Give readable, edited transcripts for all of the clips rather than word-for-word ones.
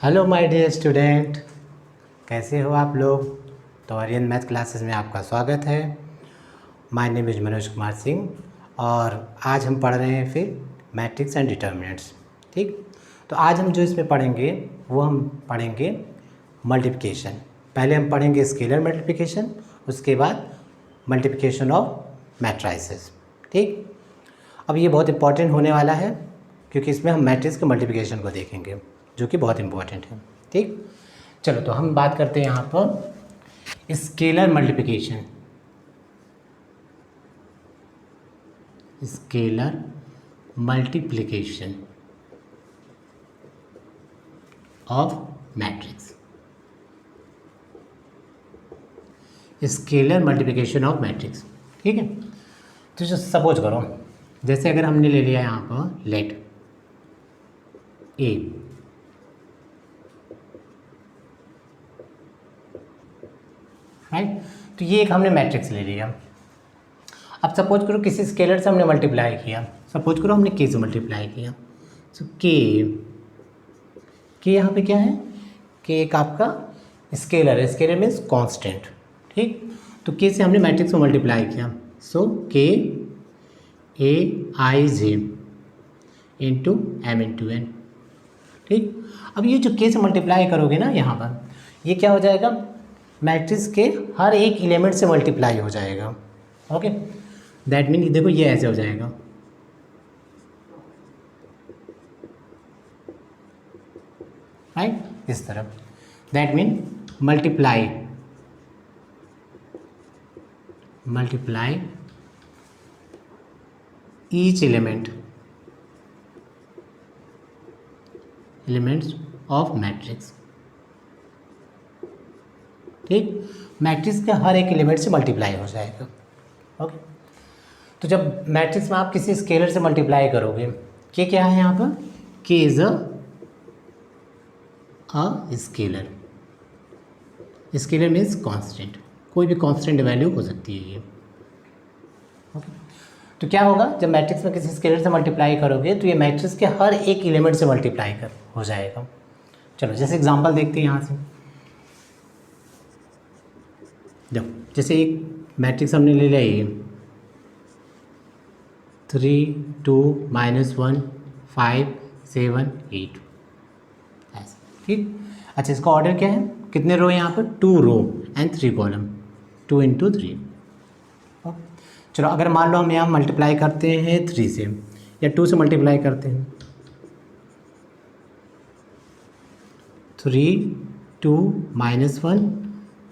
Hello my dear student, कैसे हो आप लोग। तो आर्यन मैथ क्लासेस में आपका स्वागत है। My name is Manoj Kumar Singh और आज हम पढ़ रहे हैं फिर मैट्रिक्स एंड डिटर्मिनेंट्स। ठीक, तो आज हम जो इसमें पढ़ेंगे वो हम पढ़ेंगे मल्टीप्लिकेशन। पहले हम पढ़ेंगे स्केलर मल्टीप्लिकेशन, उसके बाद मल्टीप्लिकेशन ऑफ मैट्राइसेस। ठीक, अब ये बहुत इंपॉर्टेंट होने वाला है क्योंकि इसमें हम मैट्रिक्स के मल्टीप्लिकेशन को देखेंगे जो कि बहुत इंपॉर्टेंट है। ठीक, चलो तो हम बात करते हैं यहाँ पर scalar multiplication. Scalar multiplication of matrix. Scalar multiplication of matrix. ठीक है, तो जो सपोज करो, जैसे अगर हमने ले लिया यहाँ पर लेट ए, राइट, तो ये एक हमने मैट्रिक्स ले लिया। अब सपोज करो किसी स्केलर से हमने मल्टीप्लाई किया, सपोज करो हमने के से मल्टीप्लाई किया, तो के यहाँ पे क्या है, के एक आपका स्केलर है, स्केलर मीन्स कांस्टेंट। ठीक, तो के से हमने मैट्रिक्स को मल्टीप्लाई किया, सो के ए आई J into M into N. ठीक, अब ये जो के से मल्टीप्लाई करोगे ना यहाँ पर, ये क्या हो जाएगा, मैट्रिक्स के हर एक एलिमेंट से मल्टीप्लाई हो जाएगा। ओके, दैट मीन देखो ये ऐसे हो जाएगा, राइट, इस तरफ। That mean multiply each elements of matrix. ठीक, मैट्रिक्स के हर एक एलिमेंट से मल्टीप्लाई हो जाएगा। ओके, तो जब मैट्रिक्स में आप किसी स्केलर से मल्टीप्लाई करोगे, के क्या है यहाँ पर, के is a scalar. Scalar means constant, कोई भी कांस्टेंट वैल्यू हो सकती है ये। ओके, तो क्या होगा, जब मैट्रिक्स में किसी स्केलर से मल्टीप्लाई करोगे तो ये मैट्रिक्स के हर एक एलिमेंट से मल्टीप्लाई हो जाएगा। चलो जैसे एग्जांपल देखते हैं यहाँ से। देखो जैसे एक मैट्रिक्स हमने ले लिया ये 3 2 -1 5 7 8 ऐसे। ठीक, अच्छा इसका ऑर्डर क्या है, कितने रो है यहाँ पर, 2 रो एंड 3 कॉलम, 2 × 3। चलो अगर मान लो हम यहाँ मल्टीप्लाई करते हैं 3 से या 2 से मल्टीप्लाई करते हैं, 3 2 -1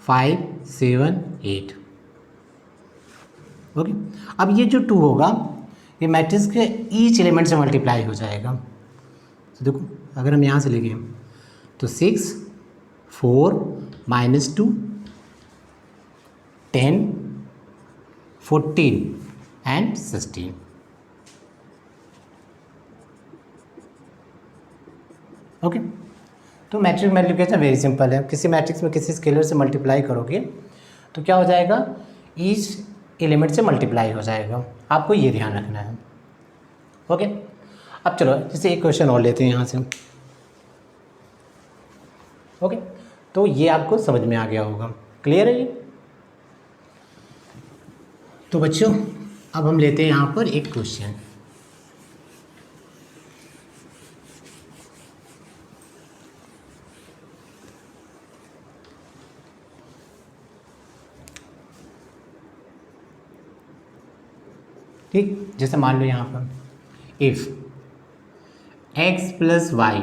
5 7 8। ओके, अब ये जो 2 होगा ये मैट्रिक्स के ईच एलिमेंट से मल्टीप्लाई हो जाएगा। तो देखो अगर हम यहाँ से लिखें तो 6 4 -2 10 14 एंड 16। ओके, तो मैट्रिक्स मल्टीप्लिकेशन वेरी सिंपल है। किसी मैट्रिक्स में किसी स्केलर से मल्टीप्लाई करोगे तो क्या हो जाएगा, ईच एलिमेंट से मल्टीप्लाई हो जाएगा। आपको ये ध्यान रखना है। ओके, अब चलो जैसे एक क्वेश्चन और लेते हैं यहाँ से। ओके, तो ये आपको समझ में आ गया होगा, क्लियर है ये। तो बच्चों अब हम लेते हैं यहाँ पर एक क्वेश्चन। ठीक, जैसे मान लो यहाँ पर इफ़ x + y,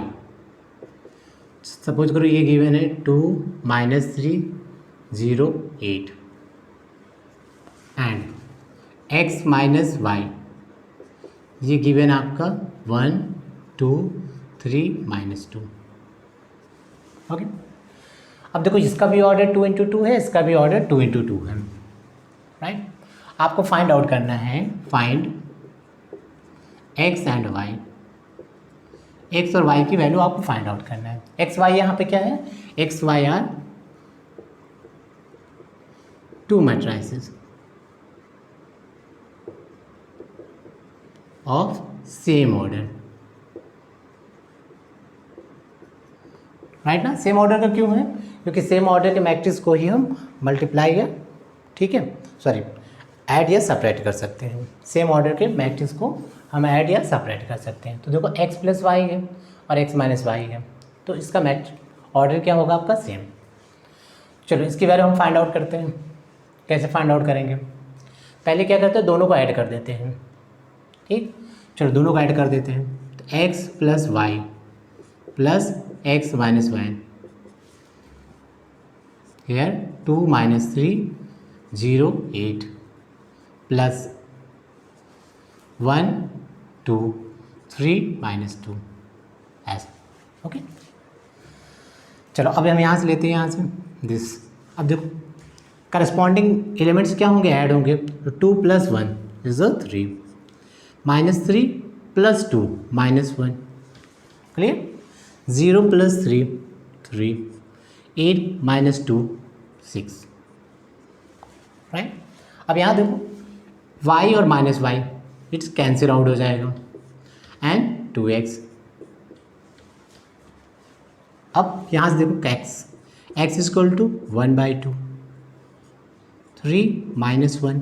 सपोज करो ये गिवन है 2 -3 0 8 एंड x - y, ये गिवन आपका 1 2 3 -2। ओके, अब देखो इसका भी ऑर्डर 2 × 2 है, इसका भी ऑर्डर 2 × 2 है, राइट। आपको फाइंड आउट करना है, find x and y, x और y की वैल्यू आपको फाइंड आउट करना है। x y यहाँ पे क्या है, x y are 2 matrices of same order, right ना। सेम ऑर्डर का क्यों है? क्योंकि सेम ऑर्डर के मैट्रिक्स को ही हम मल्टीप्लाई या ठीक है सॉरी ऐड या सेपरेट कर सकते हैं। सेम ऑर्डर के मैट्रिक्स को हम ऐड या सेपरेट कर सकते हैं। तो देखो x प्लस वाई है और x माइनस वाई है, तो इसका ऑर्डर क्या होगा आपका? सेम। चलो इसकी वैल्यू हम फाइंड आउट करते हैं। कैसे फाइंड आउट करेंगे? पहले क्या करते हैं, दोनों को ऐड कर देते हैं। ठीक, चलो दोनों को ऐड कर देते हैं। तो x plus y plus x minus y, here 2 minus 3 0 8 plus 1 2 3 minus 2 ऐसा। ओके, चलो अब हम यहाँ से लेते हैं, यहाँ से दिस। अब देखो करस्पॉन्डिंग एलिमेंट्स क्या होंगे? ऐड होंगे। तो 2 plus 1 is 3 minus 3 plus 2 minus 1, clear. 0 plus 3 3, 8 minus 2 6, right. अब यहाँ देखो y और minus y it's cancel out हो जाएगा एंड 2x। अब यहाँ से देखो x equal to 1/2, 3 minus 1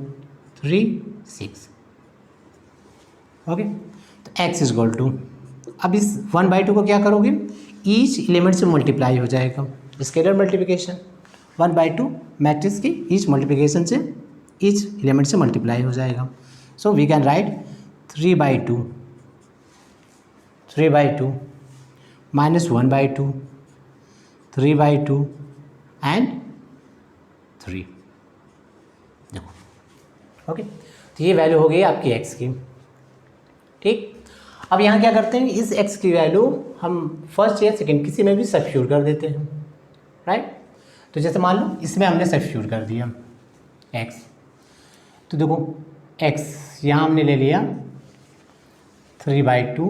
3 6, okay. तो x इक्वल टू, अब इस 1/2 को क्या करोगे? ईच एलिमेंट से मल्टीप्लाई हो जाएगा, स्केलर मल्टीप्लिकेशन। 1/2 मैट्रिक्स की ईच मल्टीप्लिकेशन से ईच एलिमेंट से मल्टीप्लाई हो जाएगा। So we can write 3/2 minus 1/2 3/2 and 3, देखो ओके। तो ये वैल्यू हो गई आपकी x की। ठीक, अब यहाँ क्या करते हैं, इस x की वैल्यू हम फर्स्ट या सेकेंड किसी में भी सब्स्टिट्यूट कर देते हैं, राइट। तो जैसे मान लो इसमें हमने सब्स्टिट्यूट कर दिया x, तो देखो x यहाँ हमने ले लिया 3/2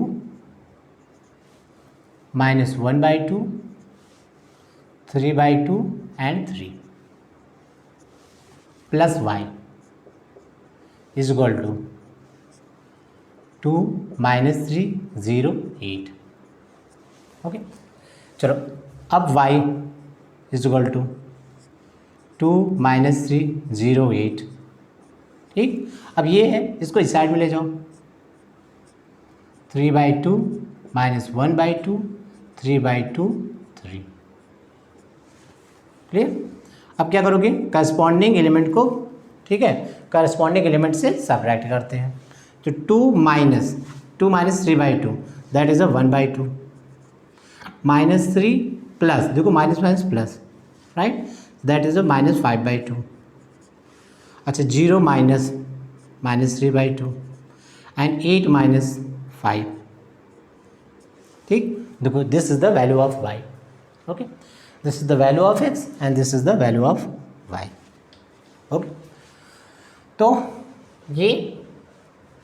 minus 1/2 3/2 and 3 plus y is equal to 2 minus 3 0 8, okay. चलो अब y is equal to 2 minus 3 0 8, ठीक। अब ये है, इसको इस साइड में ले जाओ। 3/2 माइनस 1/2 3/2 3, क्लियर। अब क्या करोगे? करस्पॉन्डिंग एलिमेंट को, ठीक है, करस्पॉन्डिंग एलिमेंट से सब्ट्रैक्ट करते हैं। तो 2 minus 3/2 that is 1/2 minus 3 plus, देखो minus minus plus, right, that is minus 5/2। अच्छा 0 माइनस 3/2 एंड 8 माइनस 5, ठीक। देखो this is the value of y, okay, this is the value of x and this is the value of y, okay. तो ये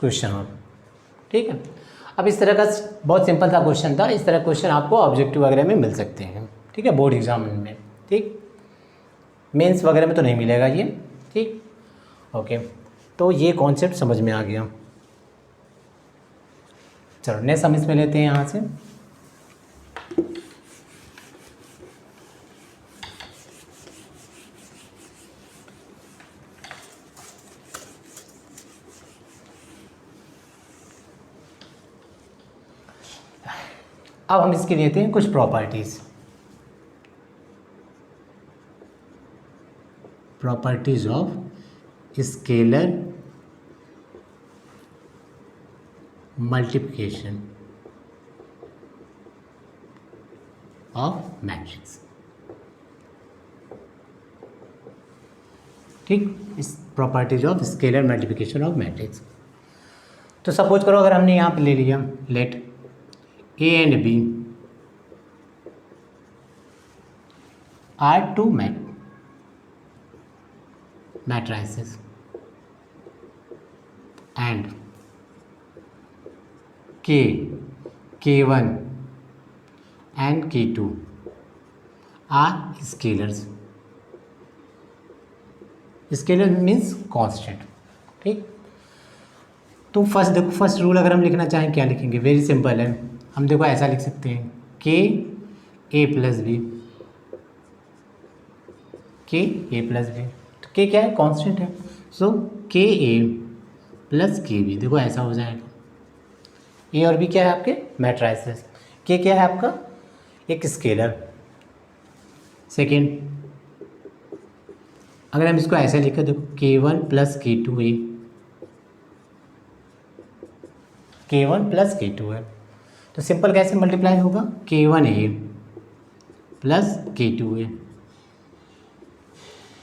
question हो, ठीक है। अब इस तरह का बहुत सिंपल सा क्वेश्चन था। इस तरह क्वेश्चन आपको ऑब्जेक्टिव वगैरह में मिल सकते हैं, ठीक है, बोर्ड एग्जाम में, ठीक। मेंस वगैरह में तो नहीं मिलेगा ये, ठीक, ओके। तो ये कॉन्सेप्ट समझ में आ गया। चलो नेक्स्ट हम इसमें लेते हैं यहाँ से। अब हम इसके लेते हैं कुछ properties of scalar multiplication of matrix, ठीक। इस properties of scalar multiplication of matrix. तो सपोज करो अगर हमने यहाँ पे ले लिया, late A and B are two matrices and K1 and K2 are scalars. Scalar means constant, ठीक। तो फर्स्ट देखो, फर्स्ट रूल अगर हम लिखना चाहें क्या लिखेंगे? वेरी सिंपल है, हम देखो ऐसा लिख सकते हैं, K ए प्लस बी, के ए प्लस बी। तो के क्या है, कांस्टेंट है, सो के ए प्लस के बी। देखो ऐसा हो जाएगा। ए और बी क्या है आपके मैट्राइसेस, के क्या है आपका एक स्केलर। सेकेंड, अगर हम इसको ऐसे लिखें, देखो K1 प्लस K2 ए, K1 प्लस K2 है, तो सिंपल कैसे मल्टीप्लाई होगा, K1 ए प्लस K2 ए।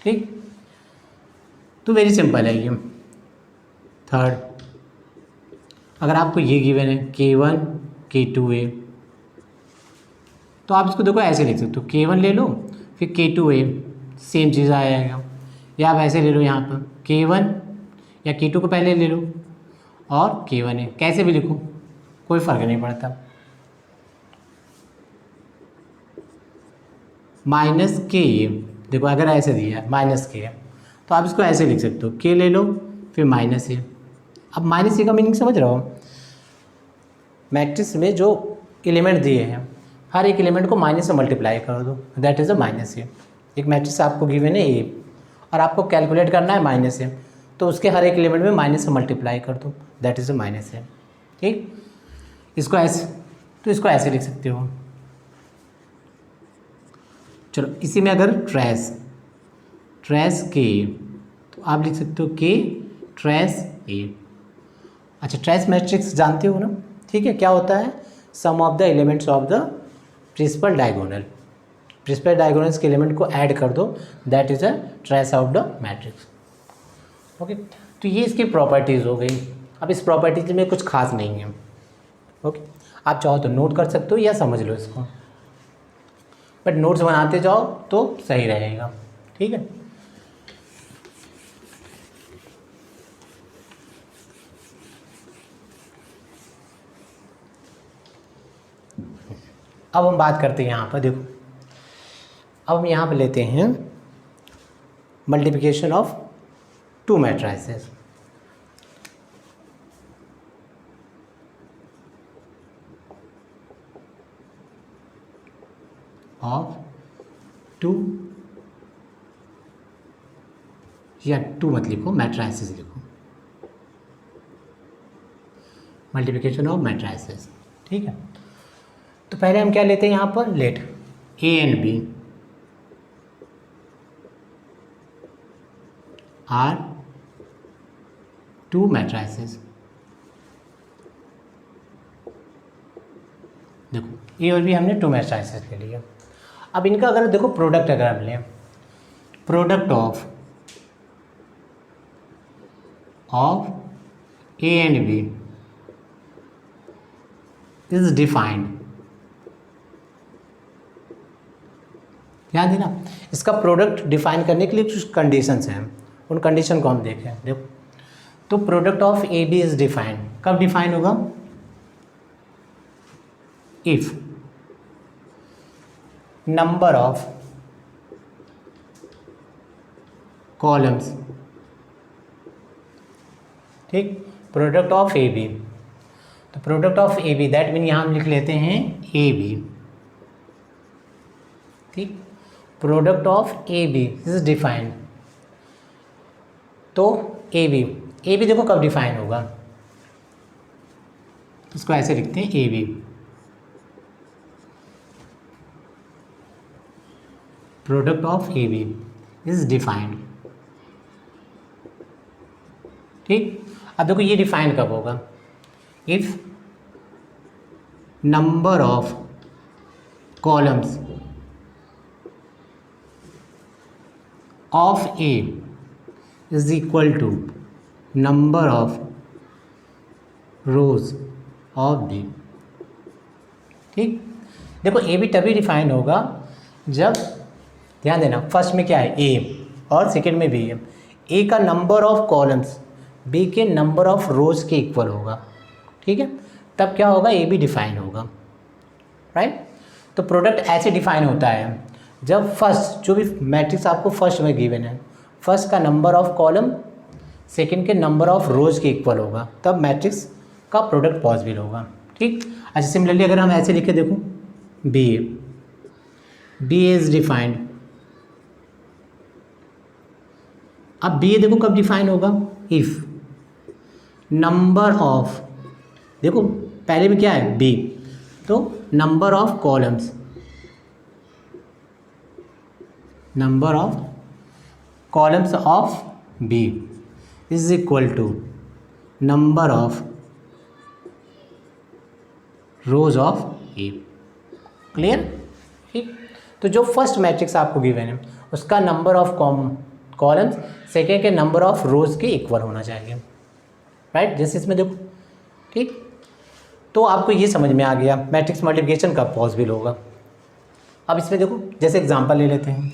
ठीक, तो वेरी सिंपल है ये। थर्ड, अगर आपको ये गिवन है K1 K2 ए, तो आप इसको देखो ऐसे लिख सकते हो, K1 ले लो फिर K2 ए, सेम चीज़ आ जाएगा। या आप ऐसे ले लो, यहाँ पर K1 या K2 को पहले ले लो और K1 ए, कैसे भी लिखो कोई फ़र्क नहीं पड़ता। माइनस के ए, देखो अगर ऐसे दिया है माइनस के, तो आप इसको ऐसे लिख सकते हो, के ले लो फिर माइनस ए। अब माइनस ए का मीनिंग समझ रहे हो, मैट्रिक्स में जो एलिमेंट दिए हैं हर एक एलिमेंट को माइनस से मल्टीप्लाई कर दो, दैट इज़ अ माइनस ए। एक मैट्रिक्स आपको गिवन है ए और आपको कैलकुलेट करना है माइनस ए, तो उसके हर एक एलिमेंट में माइनस से मल्टीप्लाई कर दो, दैट इज़ अ माइनस ए। ठीक, इसको ऐसे, तो इसको ऐसे लिख सकते हो। चलो इसी में अगर ट्रेस के, तो आप लिख सकते हो के ट्रेस ए। अच्छा, ट्रेस मैट्रिक्स जानते हो ना, ठीक है, क्या होता है, sum of the elements of the principal diagonal, principal diagonals के एलिमेंट को ऐड कर दो, that is a trace of the matrix. Okay, तो ये इसकी प्रॉपर्टीज़ हो गई। अब इस प्रॉपर्टीज में कुछ खास नहीं है। ओके, आप चाहो तो नोट कर सकते हो या समझ लो इसको, बट नोट्स बनाते जाओ तो सही रहेगा। ठीक है, अब हम बात करते हैं यहाँ पर, देखो अब हम यहाँ पर लेते हैं multiplication of two matrices. Of two, या टू मत लिखो, मैट्राइसेस लिखो, मल्टीप्लिकेशन ऑफ मैट्राइसेस। ठीक है, तो पहले हम क्या लेते हैं यहाँ पर, let A and B are two matrices. देखो ए और बी हमने टू मैट्राइसेस ले लिया। अब इनका अगर देखो प्रोडक्ट अगर हम लें, product of A and B is defined, ध्यान देना, इसका प्रोडक्ट डिफाइन करने के लिए कुछ कंडीशंस हैं, उन कंडीशन को हम देखें। देखो, तो product of A B is defined, कब डिफाइन होगा, इफ नंबर ऑफ कॉलम्स, ठीक, प्रोडक्ट ऑफ ए बी, तो product of A B that mean यहाँ हम लिख लेते हैं ए बी। ठीक, product of A B is defined, तो ए बी देखो कब डिफाइन होगा, इसको ऐसे लिखते हैं A B, product of A B is defined. ठीक, अब देखो ये डिफाइन कब होगा, if number of columns of A is equal to number of rows of B. ठीक, देखो ए बी तभी डिफाइन होगा जब, ध्यान देना, फर्स्ट में क्या है ए और सेकंड में बी है, ए का नंबर ऑफ कॉलम्स बी के नंबर ऑफ रोज के इक्वल होगा। ठीक है, तब क्या होगा, ए बी डिफाइन होगा, राइट। तो प्रोडक्ट ऐसे डिफाइन होता है जब फर्स्ट, जो भी मैट्रिक्स आपको फर्स्ट में गिवन है, फर्स्ट का नंबर ऑफ कॉलम सेकंड के नंबर ऑफ रोज के इक्वल होगा, तब मैट्रिक्स का प्रोडक्ट पॉसिबल होगा। ठीक, अच्छा सिमिलरली अगर हम ऐसे लिखे, देखो बी बी इज डिफाइंड। अब बी देखो कब डिफाइन होगा, इफ नंबर ऑफ, देखो पहले में क्या है बी, तो number of columns, number of columns of B is equal to number of rows of A. Clear. ठीक, तो जो फर्स्ट मैट्रिक्स आपको गिवन है उसका नंबर ऑफ कॉलम्स सेकेंड के नंबर ऑफ रोज के इक्वल होना चाहिए, राइट। जैसे इसमें देखो, ठीक, तो आपको ये समझ में आ गया मैट्रिक्स मल्टीप्लिकेशन कब पॉसिबल होगा। अब इसमें देखो जैसे एग्जांपल ले लेते हैं,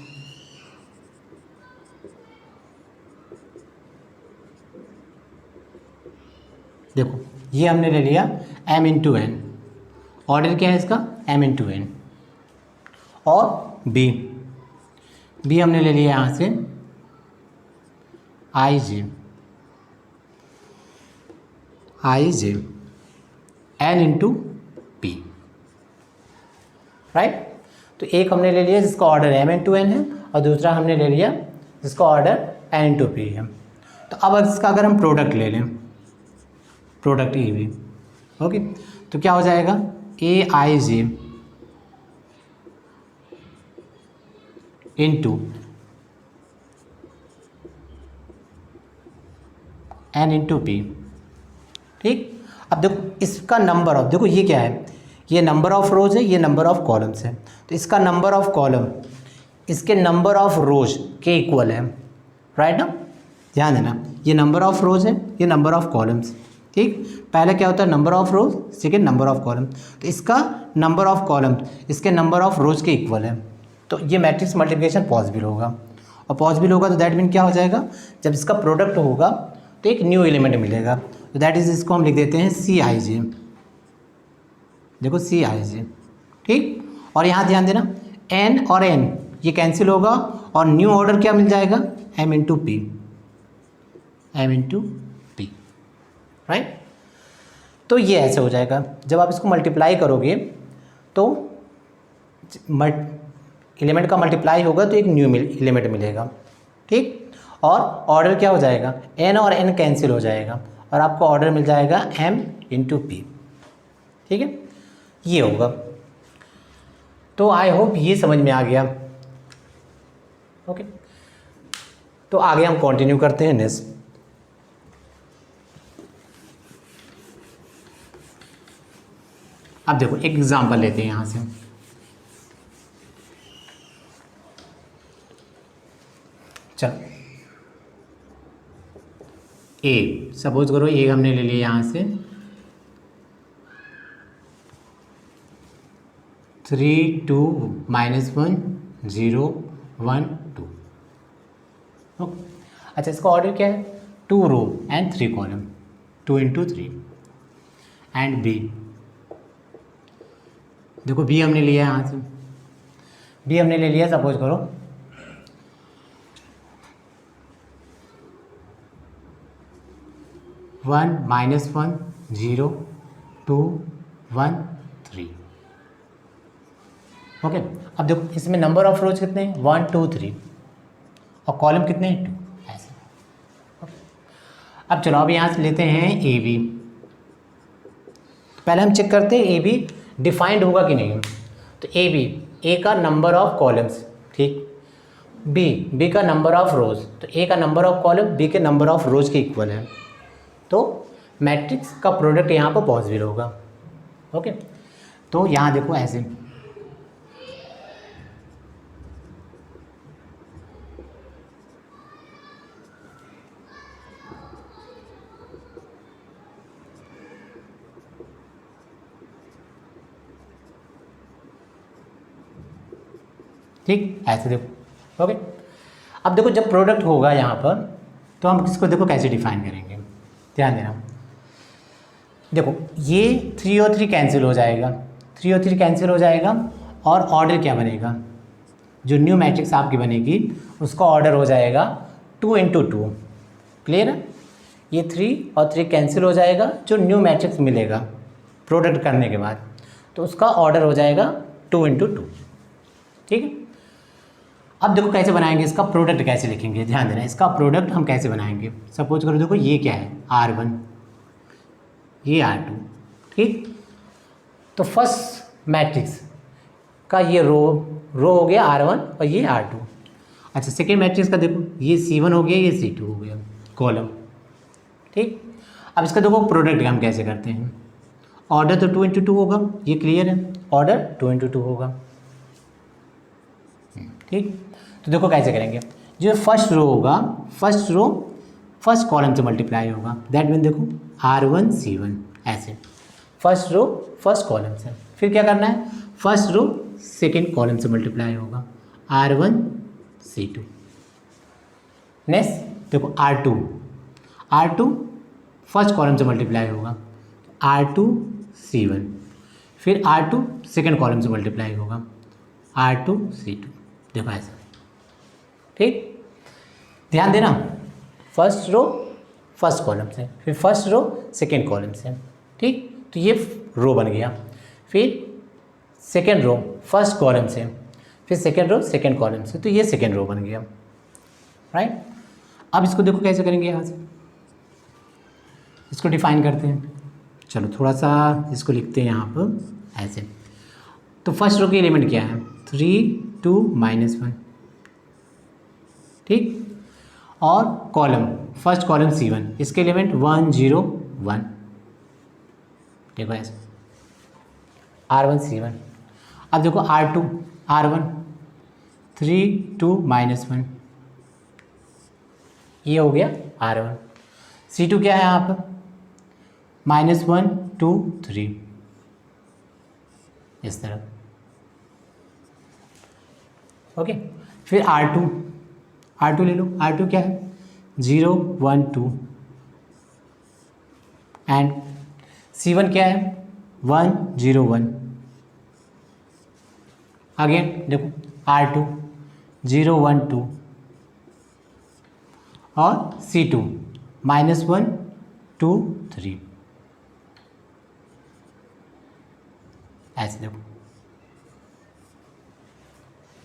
देखो ये हमने ले लिया m इंटू एन, ऑर्डर क्या है इसका m इंटू एन, और b हमने ले लिया यहाँ से i j n into P, right. तो एक हमने ले लिया जिसका ऑर्डर m इंटू एन है और दूसरा हमने ले लिया जिसका ऑर्डर n इंटू पी है। तो अब इसका अगर हम प्रोडक्ट ले लें, प्रोडक्ट ए बी, ओके, तो क्या हो जाएगा ए आई J into N into P. ठीक, अब देखो इसका नंबर ऑफ, देखो ये क्या है, ये नंबर ऑफ रोज है, ये नंबर ऑफ कॉलम्स है, तो इसका नंबर ऑफ कॉलम इसके नंबर ऑफ रोज के इक्वल है, राइट ना। ध्यान देना, ये नंबर ऑफ रोज है, ये नंबर ऑफ कॉलम्स। ठीक, पहले क्या होता है number of rose, second number of column, तो इसका नंबर ऑफ कॉलम इसके नंबर ऑफ रोज के इक्वल है, तो ये मैट्रिक्स मल्टीप्लिकेशन पॉसिबल होगा। और पॉसिबल होगा तो दैट मीन क्या हो जाएगा, जब इसका प्रोडक्ट होगा तो एक न्यू एलिमेंट मिलेगा, तो दैट इज, इसको हम लिख देते हैं सी आई जे। देखो सी आई जे, ठीक, और यहाँ ध्यान देना एन और एन ये कैंसिल होगा और न्यू ऑर्डर क्या मिल जाएगा M into P, M into P, right. तो ये ऐसे हो जाएगा, जब आप इसको मल्टीप्लाई करोगे तो एलिमेंट का मल्टीप्लाई होगा तो एक न्यू एलिमेंट मिलेगा, ठीक, और ऑर्डर क्या हो जाएगा एन और एन कैंसिल हो जाएगा और आपको ऑर्डर मिल जाएगा एम इंटू पी, ठीक है, ये होगा। तो आई होप ये समझ में आ गया, ओके। तो आगे हम कंटिन्यू करते हैं नेक्स्ट। अब देखो एक एग्जांपल लेते हैं यहाँ से, चलो ए, सपोज करो ए हमने ले लिया यहाँ से 3 2 -1 0 1 2, ओके। अच्छा, इसका ऑर्डर क्या है 2 row and 3 column, 2 into 3 and B, देखो बी हमने लिया यहाँ से, बी हमने ले लिया सपोज करो 1 -1 0 2 1 3, ओके। अब देखो इसमें नंबर ऑफ रोज कितने हैं 1 2 3 और कॉलम कितने हैं 2, ऐसे, ओके। अब चलो अब यहाँ से लेते हैं ए बी, पहले हम चेक करते हैं ए बी डिफाइंड होगा कि नहीं। तो ए का नंबर ऑफ कॉलम्स, ठीक, बी का नंबर ऑफ रोज, तो ए का नंबर ऑफ कॉलम बी के नंबर ऑफ रोज के इक्वल है, तो मैट्रिक्स का प्रोडक्ट यहाँ पर पॉसिबल होगा, ओके। तो यहाँ देखो ऐसे, ठीक, ऐसे देखो, ओके। अब देखो जब प्रोडक्ट होगा यहाँ पर तो हम इसको देखो कैसे डिफाइन करेंगे, ध्यान देना। देखो ये 3 और 3 कैंसिल हो जाएगा, 3 और 3 कैंसिल हो जाएगा और ऑर्डर क्या बनेगा, जो न्यू मैट्रिक्स आपकी बनेगी उसका ऑर्डर हो जाएगा 2 इंटू 2, क्लियर है। ये 3 और 3 कैंसिल हो जाएगा, जो न्यू मैट्रिक्स मिलेगा प्रोडक्ट करने के बाद तो उसका ऑर्डर हो जाएगा 2 इंटू 2, ठीक है। अब देखो कैसे बनाएंगे इसका प्रोडक्ट, कैसे लिखेंगे, ध्यान देना, इसका प्रोडक्ट हम कैसे बनाएंगे। सपोज करो देखो ये क्या है, R1, ये R2, ठीक। तो फर्स्ट मैट्रिक्स का ये रो हो गया R1 और ये R2। अच्छा, सेकेंड मैट्रिक्स का देखो, ये C1 हो गया, ये C2 हो गया, कॉलम, ठीक। अब इसका देखो प्रोडक्ट हम कैसे करते हैं। ऑर्डर तो 2 × 2 होगा, ये क्लियर है, ऑर्डर 2 × 2 होगा, ठीक। तो देखो कैसे करेंगे, जो फर्स्ट रो होगा, फर्स्ट रो फर्स्ट कॉलम से मल्टीप्लाई होगा, दैट मीन देखो R1 C1 ऐसे, फर्स्ट रो फर्स्ट कॉलम से। फिर क्या करना है, फर्स्ट रो सेकेंड कॉलम से मल्टीप्लाई होगा, R1 C2। नेक्स्ट देखो R2 फर्स्ट कॉलम से मल्टीप्लाई होगा, R2 C1। फिर R2 सेकेंड कॉलम से मल्टीप्लाई होगा, R2 C2। देखो ऐसा, ठीक। ध्यान देना, फर्स्ट रो फर्स्ट कॉलम से, फिर फर्स्ट रो सेकेंड कॉलम से, ठीक। तो ये रो बन गया। फिर सेकेंड रो फर्स्ट कॉलम से, फिर सेकेंड रो सेकेंड कॉलम से, तो ये सेकेंड रो बन गया, राइट। अब इसको देखो कैसे करेंगे, यहाँ से इसको डिफाइन करते हैं। चलो थोड़ा सा इसको लिखते हैं यहाँ पर ऐसे। तो फर्स्ट रो की एलिमेंट क्या है, 3 2 -1, ठीक। और कॉलम फर्स्ट कॉलम C1, इसके एलिमेंट 1 0 1, देखो ऐसे R1 C1। अब देखो R1 3 2 -1, ये हो गया R1। C2 क्या है यहाँ पर, -1 2 3, इस तरह, ओके। फिर R2 ले लो, R2 क्या है, 0 1 2, एंड C1 क्या है, 1 0 1। अगेन देखो R2 0 1 2, और C2 -1 2 3, ऐसे देखो,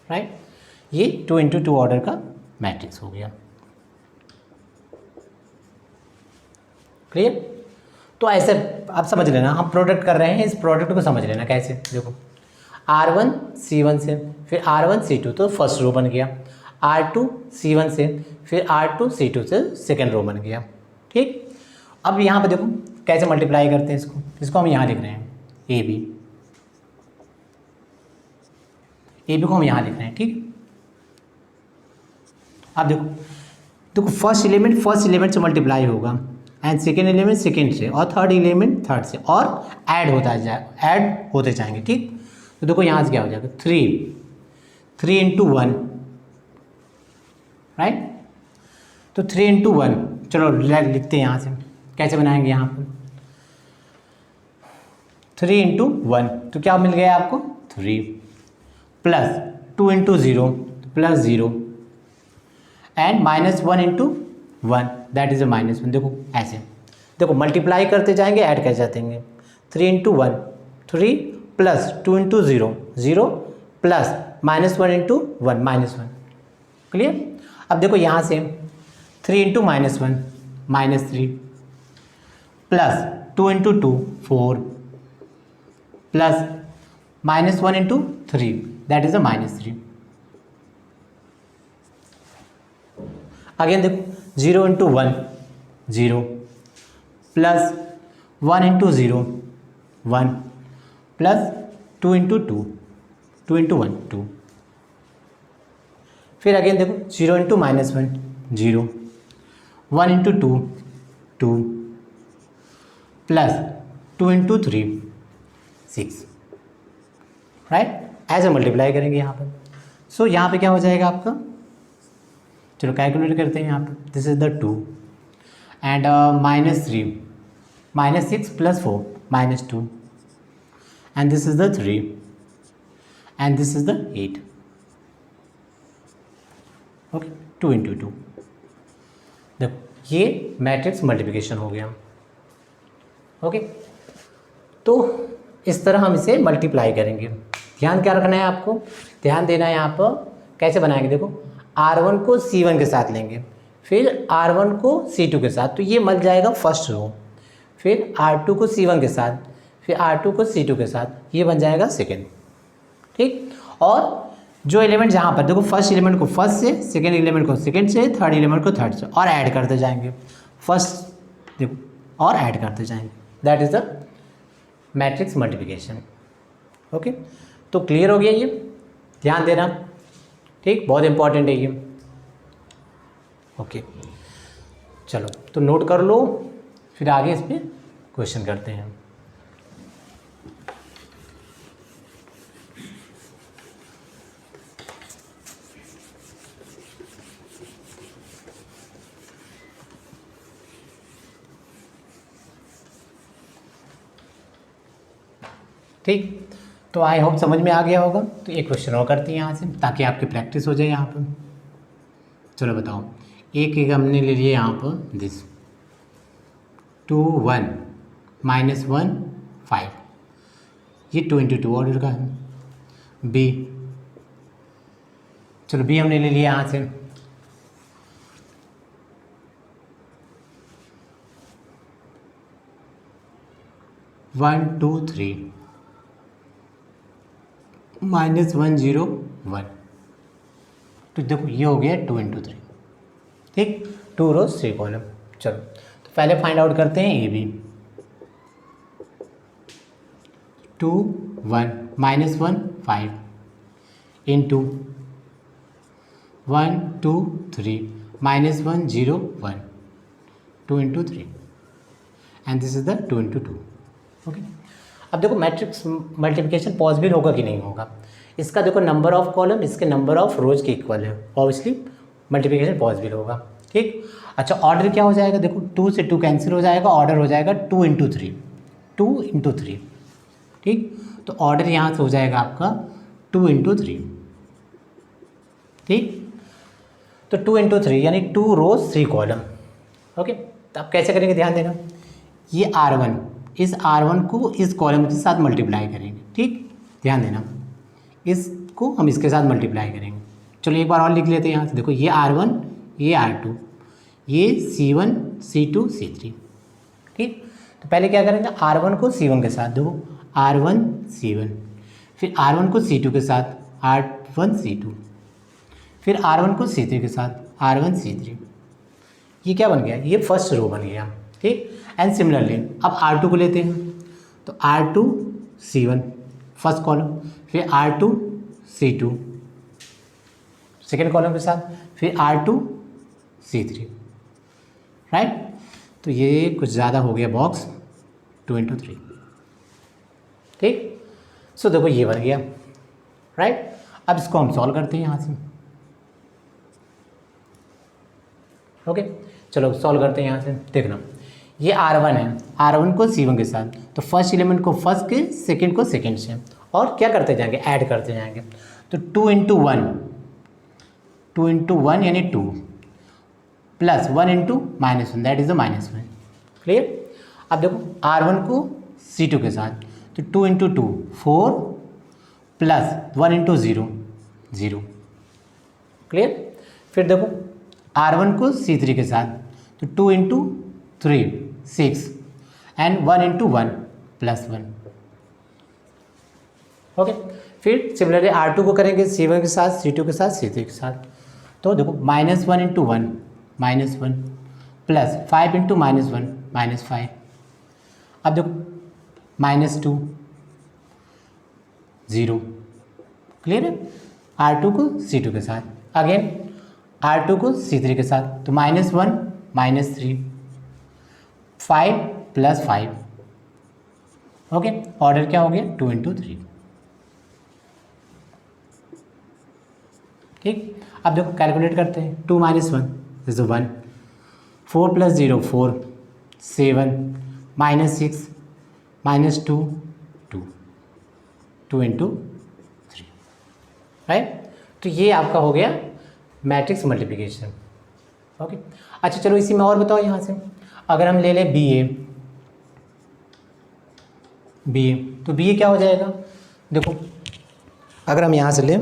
राइट। ये 2 × 2 ऑर्डर का मैट्रिक्स हो गया, क्लियर। तो ऐसे आप समझ लेना, हम प्रोडक्ट कर रहे हैं, इस प्रोडक्ट को समझ लेना कैसे। देखो R1 C1 से, फिर R1 C2, तो फर्स्ट रो बन गया, R2 C1 से, फिर R2 C2 से सेकेंड रो बन गया, ठीक। अब यहाँ पे देखो कैसे मल्टीप्लाई करते हैं इसको हम यहाँ लिख रहे हैं AB को हम यहाँ लिख रहे हैं, ठीक। अब देखो फर्स्ट एलिमेंट से मल्टीप्लाई होगा, एंड सेकेंड एलिमेंट सेकेंड से, और थर्ड एलिमेंट थर्ड से, और ऐड होते जाएंगे, ठीक। तो देखो यहाँ से क्या हो जाएगा, 3 × 1, राइट। तो 3 × 1, चलो लिखते हैं यहाँ से, कैसे बनाएंगे यहाँ पर, 3 × 1, तो क्या मिल गया आपको 3, plus 2 × 0 plus 0, and -1 × 1, that is -1। देखो ऐसे, देखो मल्टीप्लाई करते जाएंगे, ऐड कर जाते हैं, 3 × 1 3, प्लस 2 × 0 0, प्लस -1 × 1 -1, क्लियर। अब देखो यहाँ से 3 × -1 -3, plus 2 × 2 4, plus -1 × 3, that is -3। Again देखो 0 × 1 0, प्लस 1 × 0 1, प्लस 2 × 2 2 × 1 2। फिर अगेन देखो 0 × -1 0, 1 × 2 2, प्लस 2 × 3 6, राइट। ऐसे मल्टीप्लाई करेंगे यहाँ पर। सो यहाँ पे क्या हो जाएगा आपका, चलो कैलकुलेट करते हैं यहाँ पर, this is the 2, and -3 -6 + 4 -2, and this is the 3, and this is the 8, okay. 2 × 2, देखो ये मैट्रिक्स मल्टीप्लिकेशन हो गया, ओके। तो इस तरह हम इसे मल्टीप्लाई करेंगे, ध्यान क्या रखना है आपको, ध्यान देना है यहाँ पर कैसे बनाएंगे। देखो R1 को C1 के साथ लेंगे, फिर R1 को C2 के साथ, तो ये मिल जाएगा फर्स्ट रो। फिर R2 को C1 के साथ, फिर R2 को C2 के साथ, ये बन जाएगा सेकेंड। ठीक, और जो एलिमेंट जहाँ पर देखो फर्स्ट एलिमेंट को फर्स्ट से, सेकेंड एलिमेंट को सेकेंड से, थर्ड एलिमेंट को थर्ड से, और ऐड करते जाएंगे। फर्स्ट देखो और ऐड करते जाएंगे, that is the matrix multiplication. Okay, तो क्लियर हो गया ये, ध्यान देना। ठीक, बहुत इंपॉर्टेंट है ये। ओके, चलो तो नोट कर लो, फिर आगे इस पर क्वेश्चन करते हैं। ठीक, तो आई होप समझ में आ गया होगा। तो एक क्वेश्चन और करते हैं यहाँ से, ताकि आपकी प्रैक्टिस हो जाए यहाँ पर। चलो बताओ, एक हमने ले लिया यहाँ पर दिस 2 1 -1 5, ये 22 ऑर्डर का है। बी, चलो बी हमने ले लिया यहाँ से 1 2 3 -1 0 1, तो देखो ये हो गया 2 × 3। ठीक, 2 रोज 3 कॉलम। चलो तो पहले फाइंड आउट करते हैं A B. 2 1 -1 5 into 1 2 3 -1 0 1, 2 × 3, and this is the 2 × 2। Okay, अब देखो मैट्रिक्स मल्टीप्लिकेशन पॉसिबल होगा कि नहीं होगा, इसका देखो नंबर ऑफ कॉलम इसके नंबर ऑफ रोज के इक्वल है, ऑब्वियसली मल्टीप्लिकेशन पॉसिबल होगा। ठीक, अच्छा ऑर्डर क्या हो जाएगा, देखो 2 से 2 कैंसिल हो जाएगा, ऑर्डर हो जाएगा 2 × 3, 2 × 3। ठीक, तो ऑर्डर यहाँ से हो जाएगा आपका 2 × 3। ठीक, तो 2 × 3 यानी 2 रोज 3 कॉलम। ओके, तो आप कैसे करेंगे, ध्यान देना। ये R1, इस R1 को इस कॉलम के साथ मल्टीप्लाई करेंगे। ठीक, ध्यान देना, इसको हम इसके साथ मल्टीप्लाई करेंगे। चलो एक बार और लिख लेते हैं यहाँ से, देखो ये R1, ये R2, ये C1 C2 C3। ठीक, तो पहले क्या करेंगे, R1 को C1 के साथ, देखो R1 C1, फिर R1 को C2 के साथ R1 C2, फिर R1 को C3 के साथ R1 C3। ये क्या बन गया, ये फर्स्ट रो बन गया। ठीक, एंड सिमिलरली अब R2 को लेते हैं, तो R2 C1 फर्स्ट कॉलम, फिर R2 C2 सेकेंड कॉलम के साथ, फिर R2 C3। राइट, तो ये कुछ ज़्यादा हो गया बॉक्स, 2 × 3। ठीक, सो देखो ये बन गया। राइट, अब इसको हम सॉल्व करते हैं यहाँ से। ओके, चलो सॉल्व करते हैं यहाँ से। देखना, ये R1 है, R1 को C1 के साथ, तो फर्स्ट एलिमेंट को फर्स्ट के, सेकेंड को सेकेंड से, और क्या करते जाएंगे, ऐड करते जाएंगे। तो 2 × 1, 2 × 1 यानी 2, plus 1 × -1, that is the -1। Clear, अब देखो R1 को C2 के साथ, तो 2 × 2 4, प्लस 1 × 0 0। क्लियर, फिर देखो R1 को C3 के साथ, तो 2 × 3 6, एंड 1 × 1 प्लस 1। ओके, फिर सिमिलरली R2 को करेंगे C1 के साथ, C2 के साथ, C3 के साथ, तो देखो -1 × 1 -1, प्लस 5 × -1 -5। अब देखो -2 0। क्लियर है, R2 को C2 के साथ, अगेन R2 को C3 के साथ, तो -1 -3, 5 + 5। ओके, ऑर्डर क्या हो गया, 2 × 3। ठीक, अब देखो कैलकुलेट करते हैं, 2 - 1 इज 1, 4 + 0 4, 7, -6 -2 2, 2 × 3। राइट, तो ये आपका हो गया मैट्रिक्स मल्टीप्लिकेशन। ओके, अच्छा चलो इसी में और बताओ यहाँ से, अगर हम ले लें बी ए, तो बी ए क्या हो जाएगा, देखो अगर हम यहाँ से लें